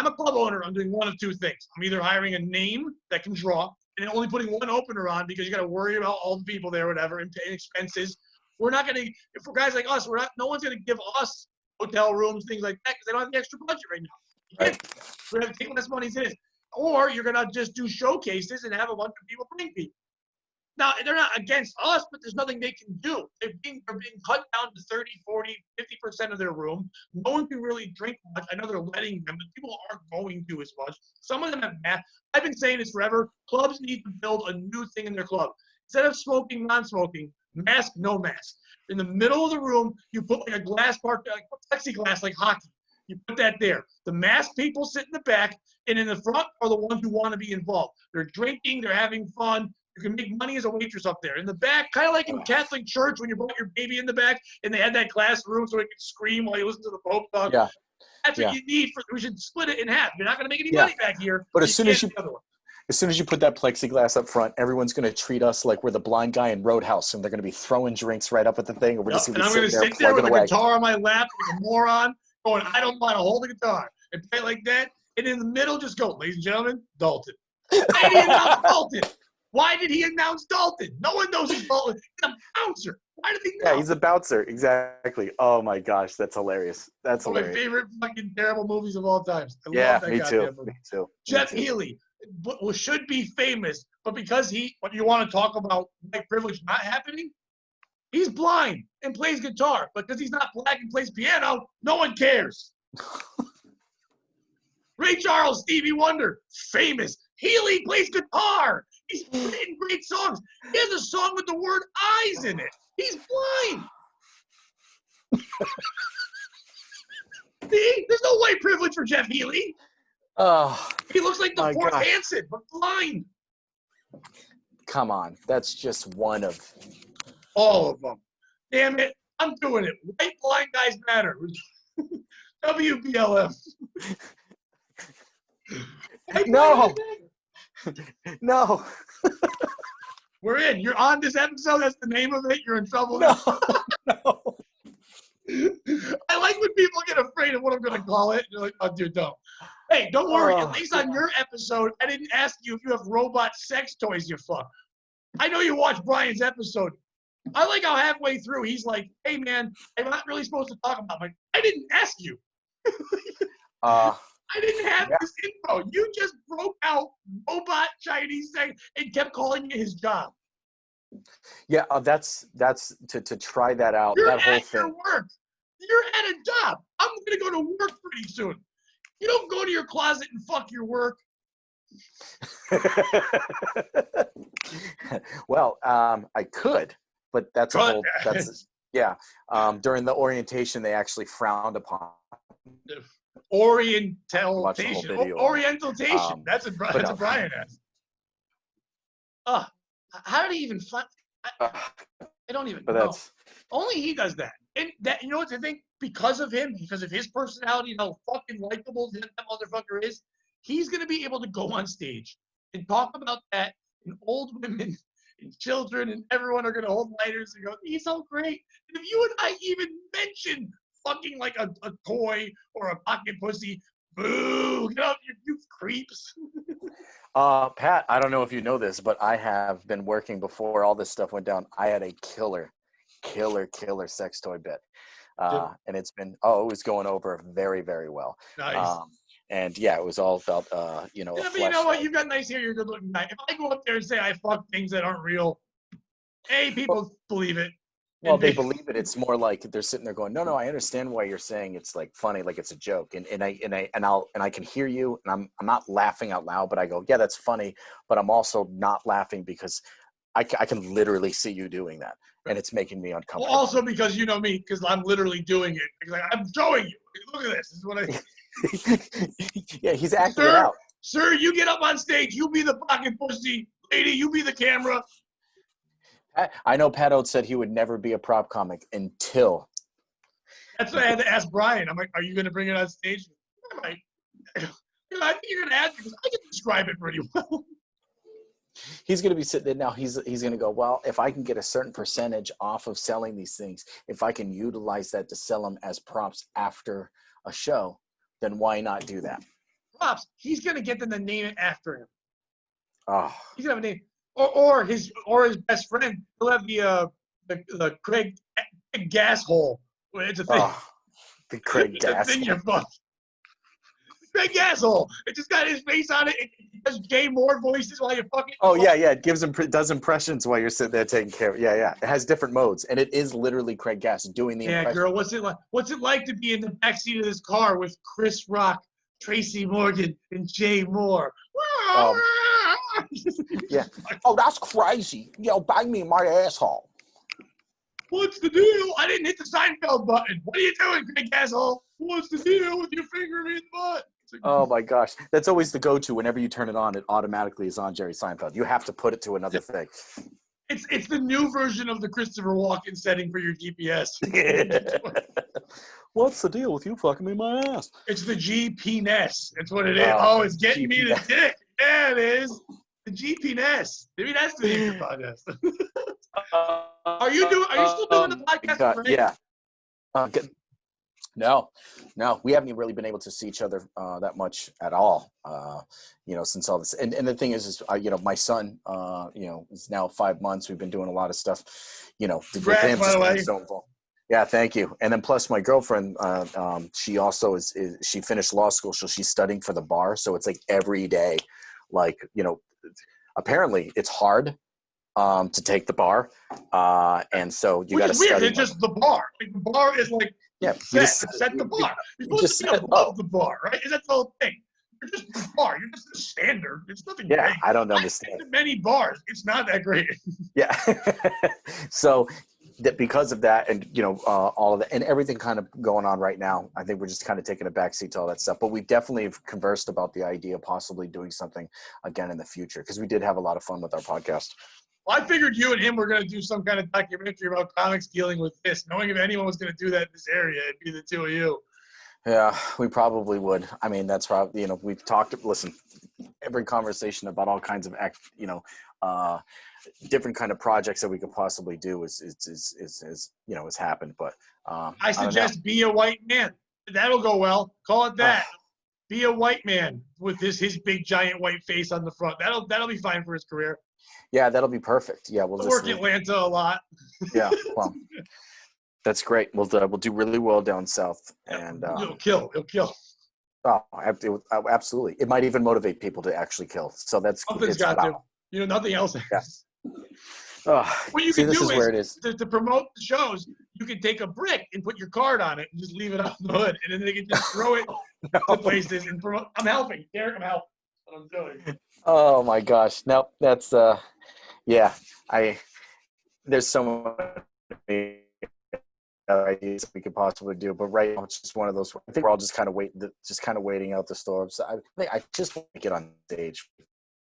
I'm a club owner. I'm doing one of two things. I'm either hiring a name that can draw and only putting one opener on because you got to worry about all the people there, whatever, and paying expenses. We're not going to, for guys like us, no one's going to give us hotel rooms, things like that, because they don't have the extra budget right now. Right. We're going to take less money as it is. Or you're going to just do showcases and have a bunch of people bring people. Now, they're not against us, but there's nothing they can do. They're being cut down to 30, 40, 50% of their room. No one can really drink much. I know they're letting them, but people aren't going to as much. Some of them have mask. I've been saying this forever. Clubs need to build a new thing in their club. Instead of smoking, non-smoking, mask, no mask. In the middle of the room, you put like a glass part, like plexiglass, like hockey. You put that there. The masked people sit in the back, and in the front are the ones who want to be involved. They're drinking, they're having fun. You can make money as a waitress up there. In the back, kind of like in Catholic church when you brought your baby in the back and they had that glass room so it could scream while you listen to the Pope talk. Yeah. That's what you need. We should split it in half. You're not going to make any money back here. But as soon as you put that plexiglass up front, everyone's going to treat us like we're the blind guy in Roadhouse, and they're going to be throwing drinks right up at the thing, and we're just going to be sitting there plugging away. With a guitar on my lap like a moron, going, I don't want to hold the guitar. And play like that. And in the middle, just go, ladies and gentlemen, Dalton. Why did he announce Dalton? Why did he announce Dalton? No one knows he's Dalton. He's a bouncer. Why did he know? Yeah, he's a bouncer. Exactly. Oh, my gosh. That's hilarious. That's hilarious. My favorite fucking terrible movies of all time. I love that me too. movie. Me too. Jeff Healey should be famous, but because what you want to talk about white privilege not happening, he's blind and plays guitar. But because he's not black and plays piano, no one cares. Ray Charles, Stevie Wonder, famous. Healy plays guitar. He's written great songs. He has a song with the word eyes in it. He's blind. See? There's no white privilege for Jeff Healey. Oh, he looks like the fourth Hanson, but blind. Come on. That's just one of all of them. Damn it. I'm doing it. White blind guys matter. WBLF. No. No. We're in. You're on this episode. That's the name of it. You're in trouble. No. No. I like when people get afraid of what I'm going to call it. They're like, oh, dude, don't. Hey, don't worry. At least on your episode, I didn't ask you if you have robot sex toys you fuck. I know you watched Brian's episode. I like how halfway through, he's like, hey, man, I'm not really supposed to talk about it. I didn't ask you. I didn't have this info. You just broke out robot Chinese sex and kept calling it his job. Yeah, that's to try that out. You're that whole at thing. Your work. You're at a job. I'm going to go to work pretty soon. You don't go to your closet and fuck your work. Well, I could, but that's a whole. During the orientation, they actually frowned upon. Orientation. That's a Brian asked. How did he even find? I don't even know. Only he does that. And that, you know what I think? Because of him, because of his personality, how fucking likable that motherfucker is, he's going to be able to go on stage and talk about that, and old women and children and everyone are going to hold lighters and go, he's so great. And if you and I even mention fucking like a toy or a pocket pussy, boo, get off you creeps. Pat, I don't know if you know this, but I have been working before all this stuff went down. I had a killer sex toy bit. And it's been, it was going over very, very well. Nice. And yeah, it was all about, but you know what? You've got nice hair. You're a good looking guy. If I go up there and say I fuck things that aren't real, people believe it. Well, they believe it. It's more like they're sitting there going, no, I understand why you're saying it's like funny, like it's a joke. And I can hear you, and I'm not laughing out loud, but I go, yeah, that's funny. But I'm also not laughing because I can literally see you doing that. And it's making me uncomfortable. Well, also because you know me, because I'm literally doing it. Because I'm showing you. Look at this. This is what I. Yeah, he's acting it out. Sir, you get up on stage. You be the pocket pussy. Lady, you be the camera. I know Pat Oates said he would never be a prop comic until. That's what I had to ask Brian. I'm like, are you going to bring it on stage? I might. I think you're going to ask because I can describe it pretty well. He's going to be sitting there now. He's going to go, well, if I can get a certain percentage off of selling these things, if I can utilize that to sell them as props after a show, then why not do that? Props. He's going to get them to name it after him. Oh. He's going to have a name. Or his best friend. He'll have the Craig gas hole. It's a thing. Oh, the Craig gas hole. You're fucked. Craig gas hole. It just got his face on it. It does Jay Moore voices while you're fucking. Oh yeah. It does impressions while you're sitting there taking care of it. Yeah. It has different modes, and it is literally Craig Gass doing the impression. Girl, what's it like? What's it like to be in the backseat of this car with Chris Rock, Tracy Morgan, and Jay Moore? Yeah. Oh, that's crazy. Bang me in my asshole. What's the deal? I didn't hit the Seinfeld button. What are you doing, Craig asshole? What's the deal with your finger in the butt? Oh my gosh, that's always the go-to. Whenever you turn it on, it automatically is on Jerry Seinfeld. You have to put it to another thing. It's the new version of the Christopher Walken setting for your GPS. What's the deal with you fucking me in my ass? It's the GPS. That's what it is. Oh, it's getting me to dick. Yeah, it is. The GPS. Maybe that's the name of your podcast. Are you still doing the podcast? Right? Yeah. No, we haven't really been able to see each other that much at all. Since all this, and the thing is my son, is now 5 months. We've been doing a lot of stuff, with him. By the way. Yeah, thank you. And then plus my girlfriend, she also she finished law school, so she's studying for the bar. So it's like every day, apparently it's hard to take the bar, and so you got to study. It's just the bar. Like, the bar is like set the bar. You're supposed to be above the bar, right? Is that the whole thing? You're just the bar. You're just the standard. It's nothing great. I don't understand. Many bars. It's not that great. Yeah. So that because of that, and all of that, and everything kind of going on right now, I think we're just kind of taking a backseat to all that stuff. But we definitely have conversed about the idea of possibly doing something again in the future, because we did have a lot of fun with our podcast. Well, I figured you and him were going to do some kind of documentary about comics dealing with this. Knowing if anyone was going to do that in this area, it'd be the two of you. Yeah, we probably would. I mean, that's probably, we've talked, listen, every conversation about all kinds of, different kind of projects that we could possibly do has happened. But I suggest Be a White Man. That'll go well. Call it that. Be a white man with his big giant white face on the front. That'll be fine for his career. Yeah, that'll be perfect. Yeah, we'll work Atlanta a lot. Yeah, well, that's great. We'll do really well down south, and it'll kill. Oh, absolutely! It might even motivate people to actually kill. So that's something's got to. Nothing else has. Yeah. What you can do is where it is. To promote the shows, you can take a brick and put your card on it and just leave it on the hood, and then they can just throw it to places and promote. I'm helping, Derek. I'm helping. That's what I'm doing. Oh my gosh! No, that's yeah. There's so many ideas we could possibly do, but right now it's just one of those. I think we're all just kind of waiting out the storm. So I just want to get on stage.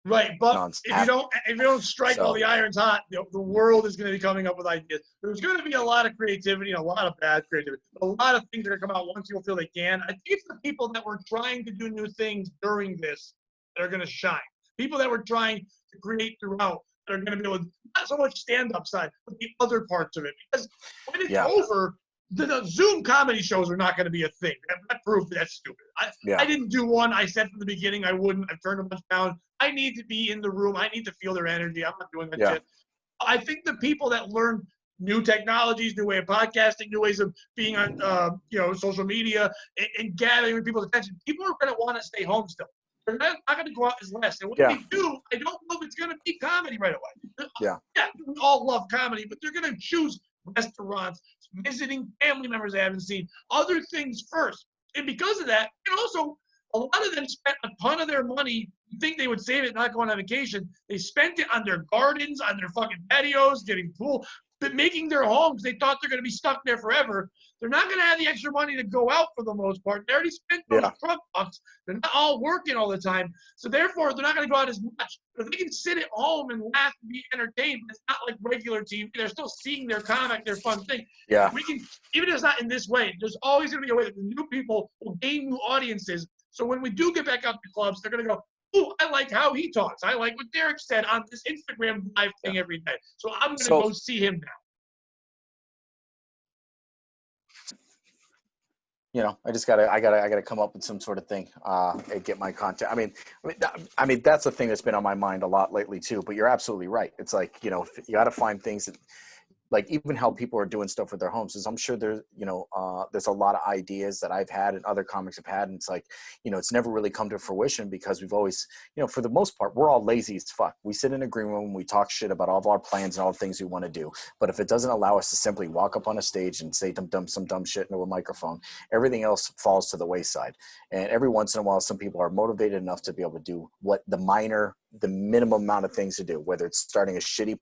Right, but if you don't strike all the irons hot, the world is going to be coming up with ideas. There's going to be a lot of creativity and a lot of bad creativity. A lot of things are going to come out once people feel they can. I think it's the people that were trying to do new things during this that are going to shine. People that were trying to create throughout that are going to be able to, not so much stand-up side, but the other parts of it. Because when it's over, the Zoom comedy shows are not going to be a thing. That proved that's stupid. I didn't do one. I said from the beginning I wouldn't. I've turned a bunch down. I need to be in the room. I need to feel their energy. I'm not doing that shit. I think the people that learn new technologies, new way of podcasting, new ways of being on social media and gathering people's attention, people are going to want to stay home still. They're not going to go out as less. And when they do, I don't know if it's going to be comedy right away. Yeah, we all love comedy, but they're going to choose restaurants, visiting family members they haven't seen, other things first. And because of that, and also a lot of them spent a ton of their money. You think they would save it, not going on vacation. They spent it on their gardens, on their fucking patios, getting pool, but making their homes. They thought they're going to be stuck there forever. They're not going to have the extra money to go out for the most part. They already spent those Trump bucks. They're not all working all the time. So therefore, they're not going to go out as much. But they can sit at home and laugh and be entertained. It's not like regular TV. They're still seeing their comic, their fun thing. Yeah. We can, even if it's not in this way, there's always going to be a way that the new people will gain new audiences. So when we do get back out to clubs, they're going to go, oh, I like how he talks. I like what Derek said on this Instagram live thing every day. So I'm going to go see him now. I gotta come up with some sort of thing and get my content. I mean, that's the thing that's been on my mind a lot lately too. But you're absolutely right. It's like, you got to find things that, like, even how people are doing stuff with their homes. Is I'm sure there's a lot of ideas that I've had and other comics have had, and it's like, it's never really come to fruition because we've always, for the most part, we're all lazy as fuck. We sit in a green room, we talk shit about all of our plans and all the things we want to do. But if it doesn't allow us to simply walk up on a stage and say some dumb shit into a microphone, everything else falls to the wayside. And every once in a while, some people are motivated enough to be able to do what the minimum amount of things to do, whether it's starting a shitty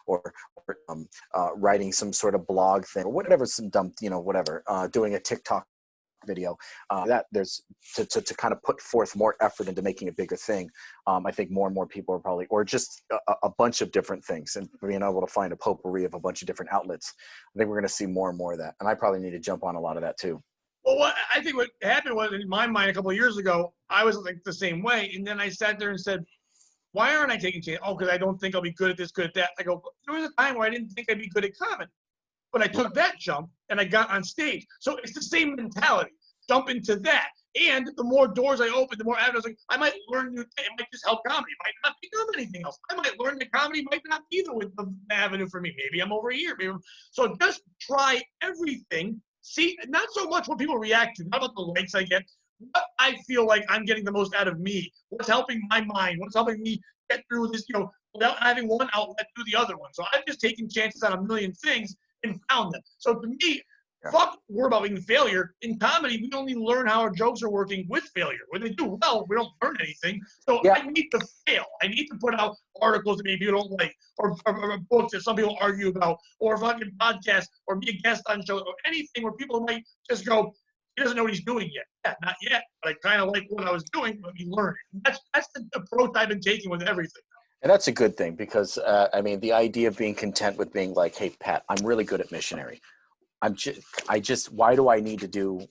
or writing some sort of blog thing or whatever, some dumb, whatever, doing a TikTok video, that there's to kind of put forth more effort into making a bigger thing. I think more and more people are probably, or just a bunch of different things, and being able to find a potpourri of a bunch of different outlets. I think we're going to see more and more of that, and I probably need to jump on a lot of that too. Well, I think what happened was, in my mind a couple of years ago, I was like the same way, and then I sat there and said, why aren't I taking chances? Oh, because I don't think I'll be good at this, good at that. I go, there was a time where I didn't think I'd be good at comedy. But I took that jump and I got on stage. So it's the same mentality. Jump into that. And the more doors I open, the more avenues. Like, I might learn new things. It might just help comedy. It might not become anything else. I might learn that comedy might not be the avenue for me. Maybe I'm over here. So just try everything. See, not so much what people react to, not about the likes I get. What I feel like I'm getting the most out of me. What's helping my mind? What's helping me get through this, without having one outlet through the other one. So I've just taken chances on a million things and found them. So to me, fuck worry about being a failure. In comedy, we only learn how our jokes are working with failure. When they do well, we don't learn anything. So I need to fail. I need to put out articles that maybe people don't like, or books that some people argue about, or fucking podcasts, or be a guest on shows, or anything where people might just go, he doesn't know what he's doing yet. Yeah, not yet, but I kind of like what I was doing. Let me learn it. That's the approach I've been taking with everything. And that's a good thing because, the idea of being content with being like, hey, Pat, I'm really good at missionary. Why do I need to do,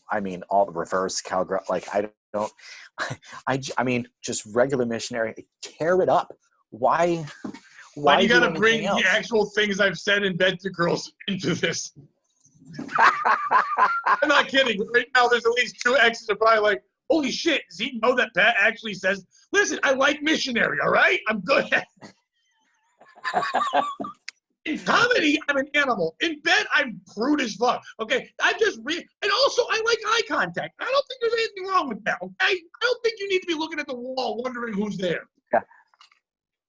all the reverse cowgirl? Like, just regular missionary, tear it up. Why you got to bring the actual things I've said in bed to girls into this. I'm not kidding. Right now, there's at least 2 exes that are probably like, holy shit, does he know that Pat actually says, listen, I like missionary, all right? I'm good at it. In comedy, I'm an animal. In bed, I'm prude as fuck. Okay? And also, I like eye contact. I don't think there's anything wrong with that, okay? I don't think you need to be looking at the wall wondering who's there.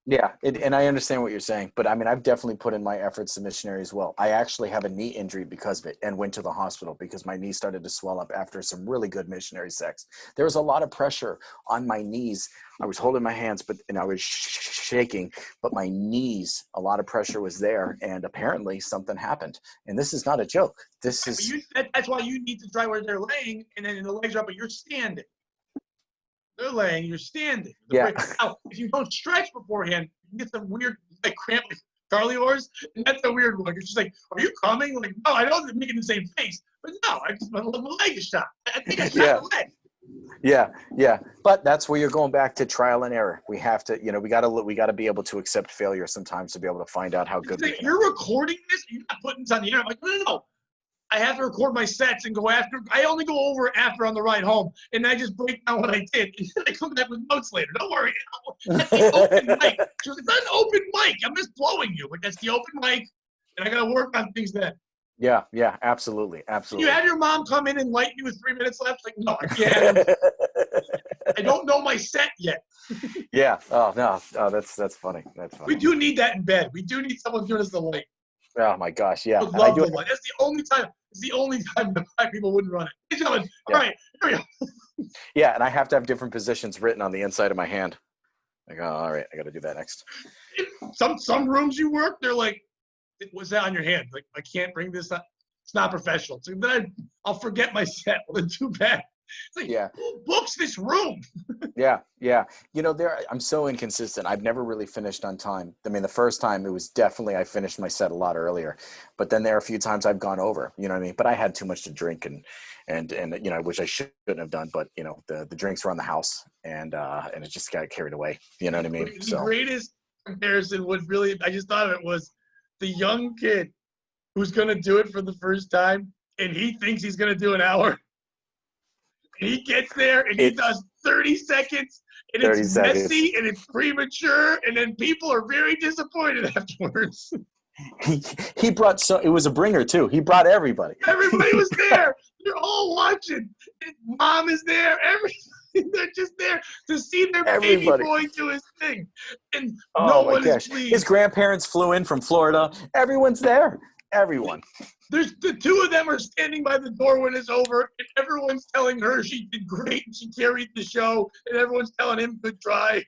Yeah, and I understand what you're saying, but I've definitely put in my efforts to missionary as well. I actually have a knee injury because of it and went to the hospital because my knee started to swell up after some really good missionary sex. There was a lot of pressure on my knees. I was holding my hands, and I was shaking, but my knees, a lot of pressure was there, and apparently something happened. And this is not a joke. That's why you need to try where they're laying, and then the legs are up, but you're standing. They're laying, you're standing. Yeah. Now, if you don't stretch beforehand, you get some weird, cramp, like Charlie horse, and that's a weird one. It's just like, are you coming? Like, no, I don't make it the same face. But no, my leg is shot. I think I shot my leg. Yeah. But that's where you're going back to trial and error. We have to, we got to be able to accept failure sometimes to be able to find out how good we can. You're recording this, you're not putting this on the air. I'm like, no. I have to record my sets and go after. I only go over after on the ride home, and I just break down what I did. And then I come back with notes later. Don't worry. That's the open mic. She was like, "That's an open mic. I'm just blowing you." But that's the open mic, and I got to work on things then. Yeah, absolutely. You had your mom come in and light me with 3 minutes left. Like, no, I can't. I don't know my set yet. Yeah. Oh no. Oh, that's funny. That's funny. We do need that in bed. We do need someone giving us the light. Oh my gosh, yeah. I love the light. That's the only time. It's the only time that black people wouldn't run it. Hey, gentlemen, all right, here we go. Yeah, and I have to have different positions written on the inside of my hand. Like, oh, all right, I got to do that next. Some rooms you work, they're like, "What's that on your hand?" Like, I can't bring this up. It's not professional. So then I'll forget my set. Well, then too bad. It's like, who books this room? Yeah. I'm so inconsistent. I've never really finished on time. The first time it was definitely, I finished my set a lot earlier, but then there are a few times I've gone over, but I had too much to drink and which I shouldn't have done, but the drinks were on the house and it just got carried away. You know what I mean? The greatest comparison would really, I just thought of it, was the young kid who's going to do it for the first time and he thinks he's going to do an hour. He gets there and he does 30 seconds and it's messy and it's premature and then people are very disappointed afterwards. He brought it was a bringer too. He brought everybody. Everybody was there. They're all watching. His mom is there. They're just there to see their baby boy do his thing. And no one is pleased. His grandparents flew in from Florida. Everyone's there. Everyone. There's the 2 of them are standing by the door when it's over, and everyone's telling her she did great and she carried the show, and everyone's telling him good try.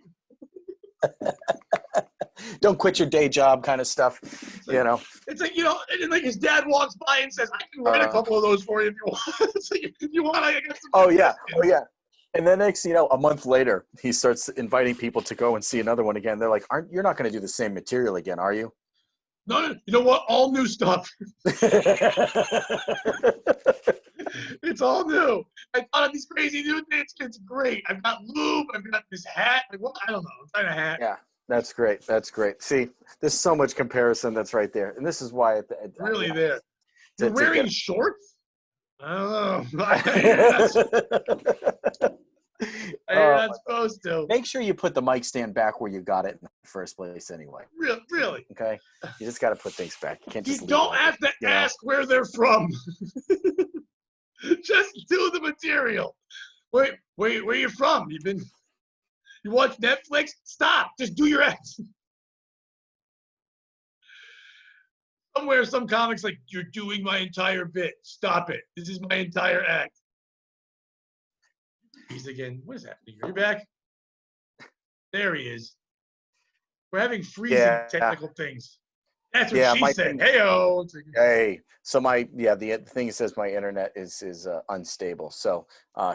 Don't quit your day job kind of stuff, like, you know. It's like, and then, like, his dad walks by and says, I can write a couple of those for you if you want. It's like, if you want, I got some. Oh yeah. And then next, a month later, he starts inviting people to go and see another one again. They're like, you're not going to do the same material again, are you? No, you know what? All new stuff. It's all new. I thought of these crazy new things. It's great. I've got lube. I've got this hat. Like, what? I don't know. What kind of hat? Yeah, that's great. That's great. See, there's so much comparison that's right there. And this is why Really there. You're wearing shorts? I don't know. You're not supposed to. Make sure you put the mic stand back where you got it in the first place anyway. Really? Okay? You just got to put things back. You can't just You don't have to ask where they're from. Just do the material. Wait, where you from? You watch Netflix? Stop. Just do your act. Somewhere, some comics like, you're doing my entire bit. Stop it. This is my entire act. He's again. What is happening? Are you back? There he is. We're having freezing technical things. That's what she said. Hey-o. Hey. So the thing says my internet is unstable. So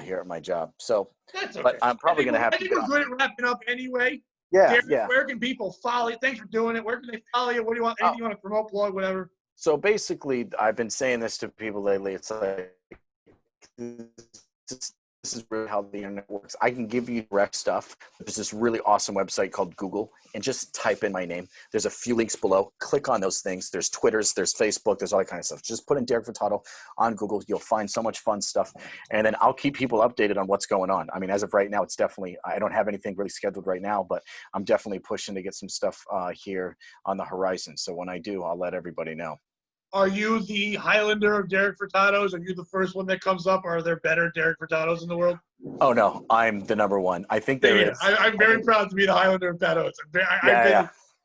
here at my job. So that's okay. But I'm probably going to have to. I think we're good at wrapping up anyway. Yeah, Derek, where can people follow you? Thanks for doing it. Where can they follow you? What do you want? Anything you want to promote, plug, whatever? So basically, I've been saying this to people lately. It's like, this is really how the internet works. I can give you direct stuff. There's this really awesome website called Google, and just type in my name. There's a few links below. Click on those things. There's Twitters, there's Facebook, there's all that kind of stuff. Just put in Derek Furtado on Google. You'll find so much fun stuff. And then I'll keep people updated on what's going on. I mean, as of right now, it's definitely, I don't have anything really scheduled right now, but I'm definitely pushing to get some stuff here on the horizon. So when I do, I'll let everybody know. Are you the Highlander of Derek Furtados? Are you the first one that comes up? Or are there better Derek Furtados in the world? Oh, no. I'm the number one. I think there is. I'm very proud to be the Highlander of Furtados.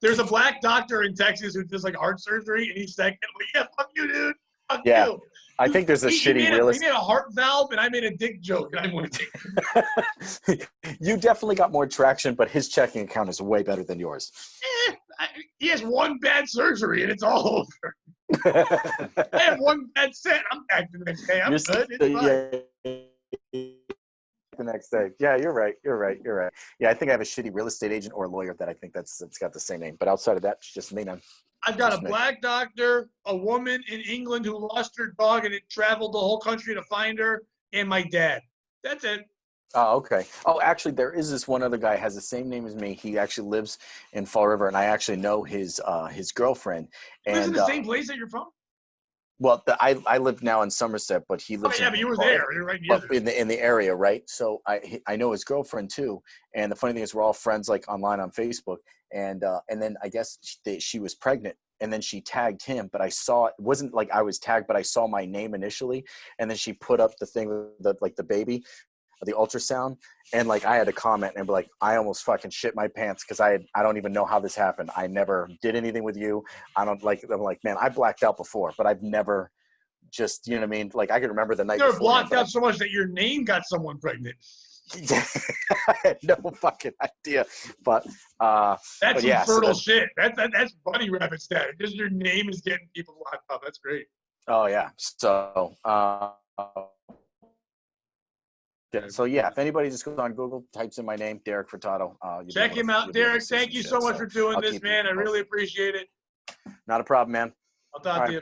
There's a black doctor in Texas who does like heart surgery, and he's like, yeah, fuck you, dude. Fuck you. I think there's a shitty realist. He made a heart valve, and I made a dick joke, and I'm winning. You definitely got more traction, but his checking account is way better than yours. He has one bad surgery, and it's all over. I have one bad set. I'm back the next day. I'm good. The next day. Yeah, you're right. Yeah, I think I have a shitty real estate agent or a lawyer that I think it's got the same name. But outside of that, it's just me, man. I've got a black doctor, a woman in England who lost her dog and it traveled the whole country to find her, and my dad. That's it. Oh, okay. Oh, actually, there is this one other guy has the same name as me. He actually lives in Fall River, and I actually know his girlfriend. And lives in the same place that you're from? Well, I live now in Somerset, but he lives. But you were there. You're right near in the area, right? So I know his girlfriend too. And the funny thing is, we're all friends, like online on Facebook. And then I guess she was pregnant, and then she tagged him. But I saw it wasn't like I was tagged, but I saw my name initially, and then she put up the thing with the baby, the ultrasound, and like I had to comment and be like, I almost fucking shit my pants because I don't even know how this happened. I never did anything with you. I'm like, man, I blacked out before, but I've never just, you know what I mean? Like I can remember the night. You're blocked out so much that your name got someone pregnant. I had no fucking idea, but that's fertile shit. That's bunny rabbit status. Just your name is getting people locked up. That's great. Oh yeah. So yeah, if anybody just goes on Google, types in my name, Derek Furtado. Check him out, Derek. Thank you so much for doing this, man. I really appreciate it. Not a problem, man. I'll talk to you.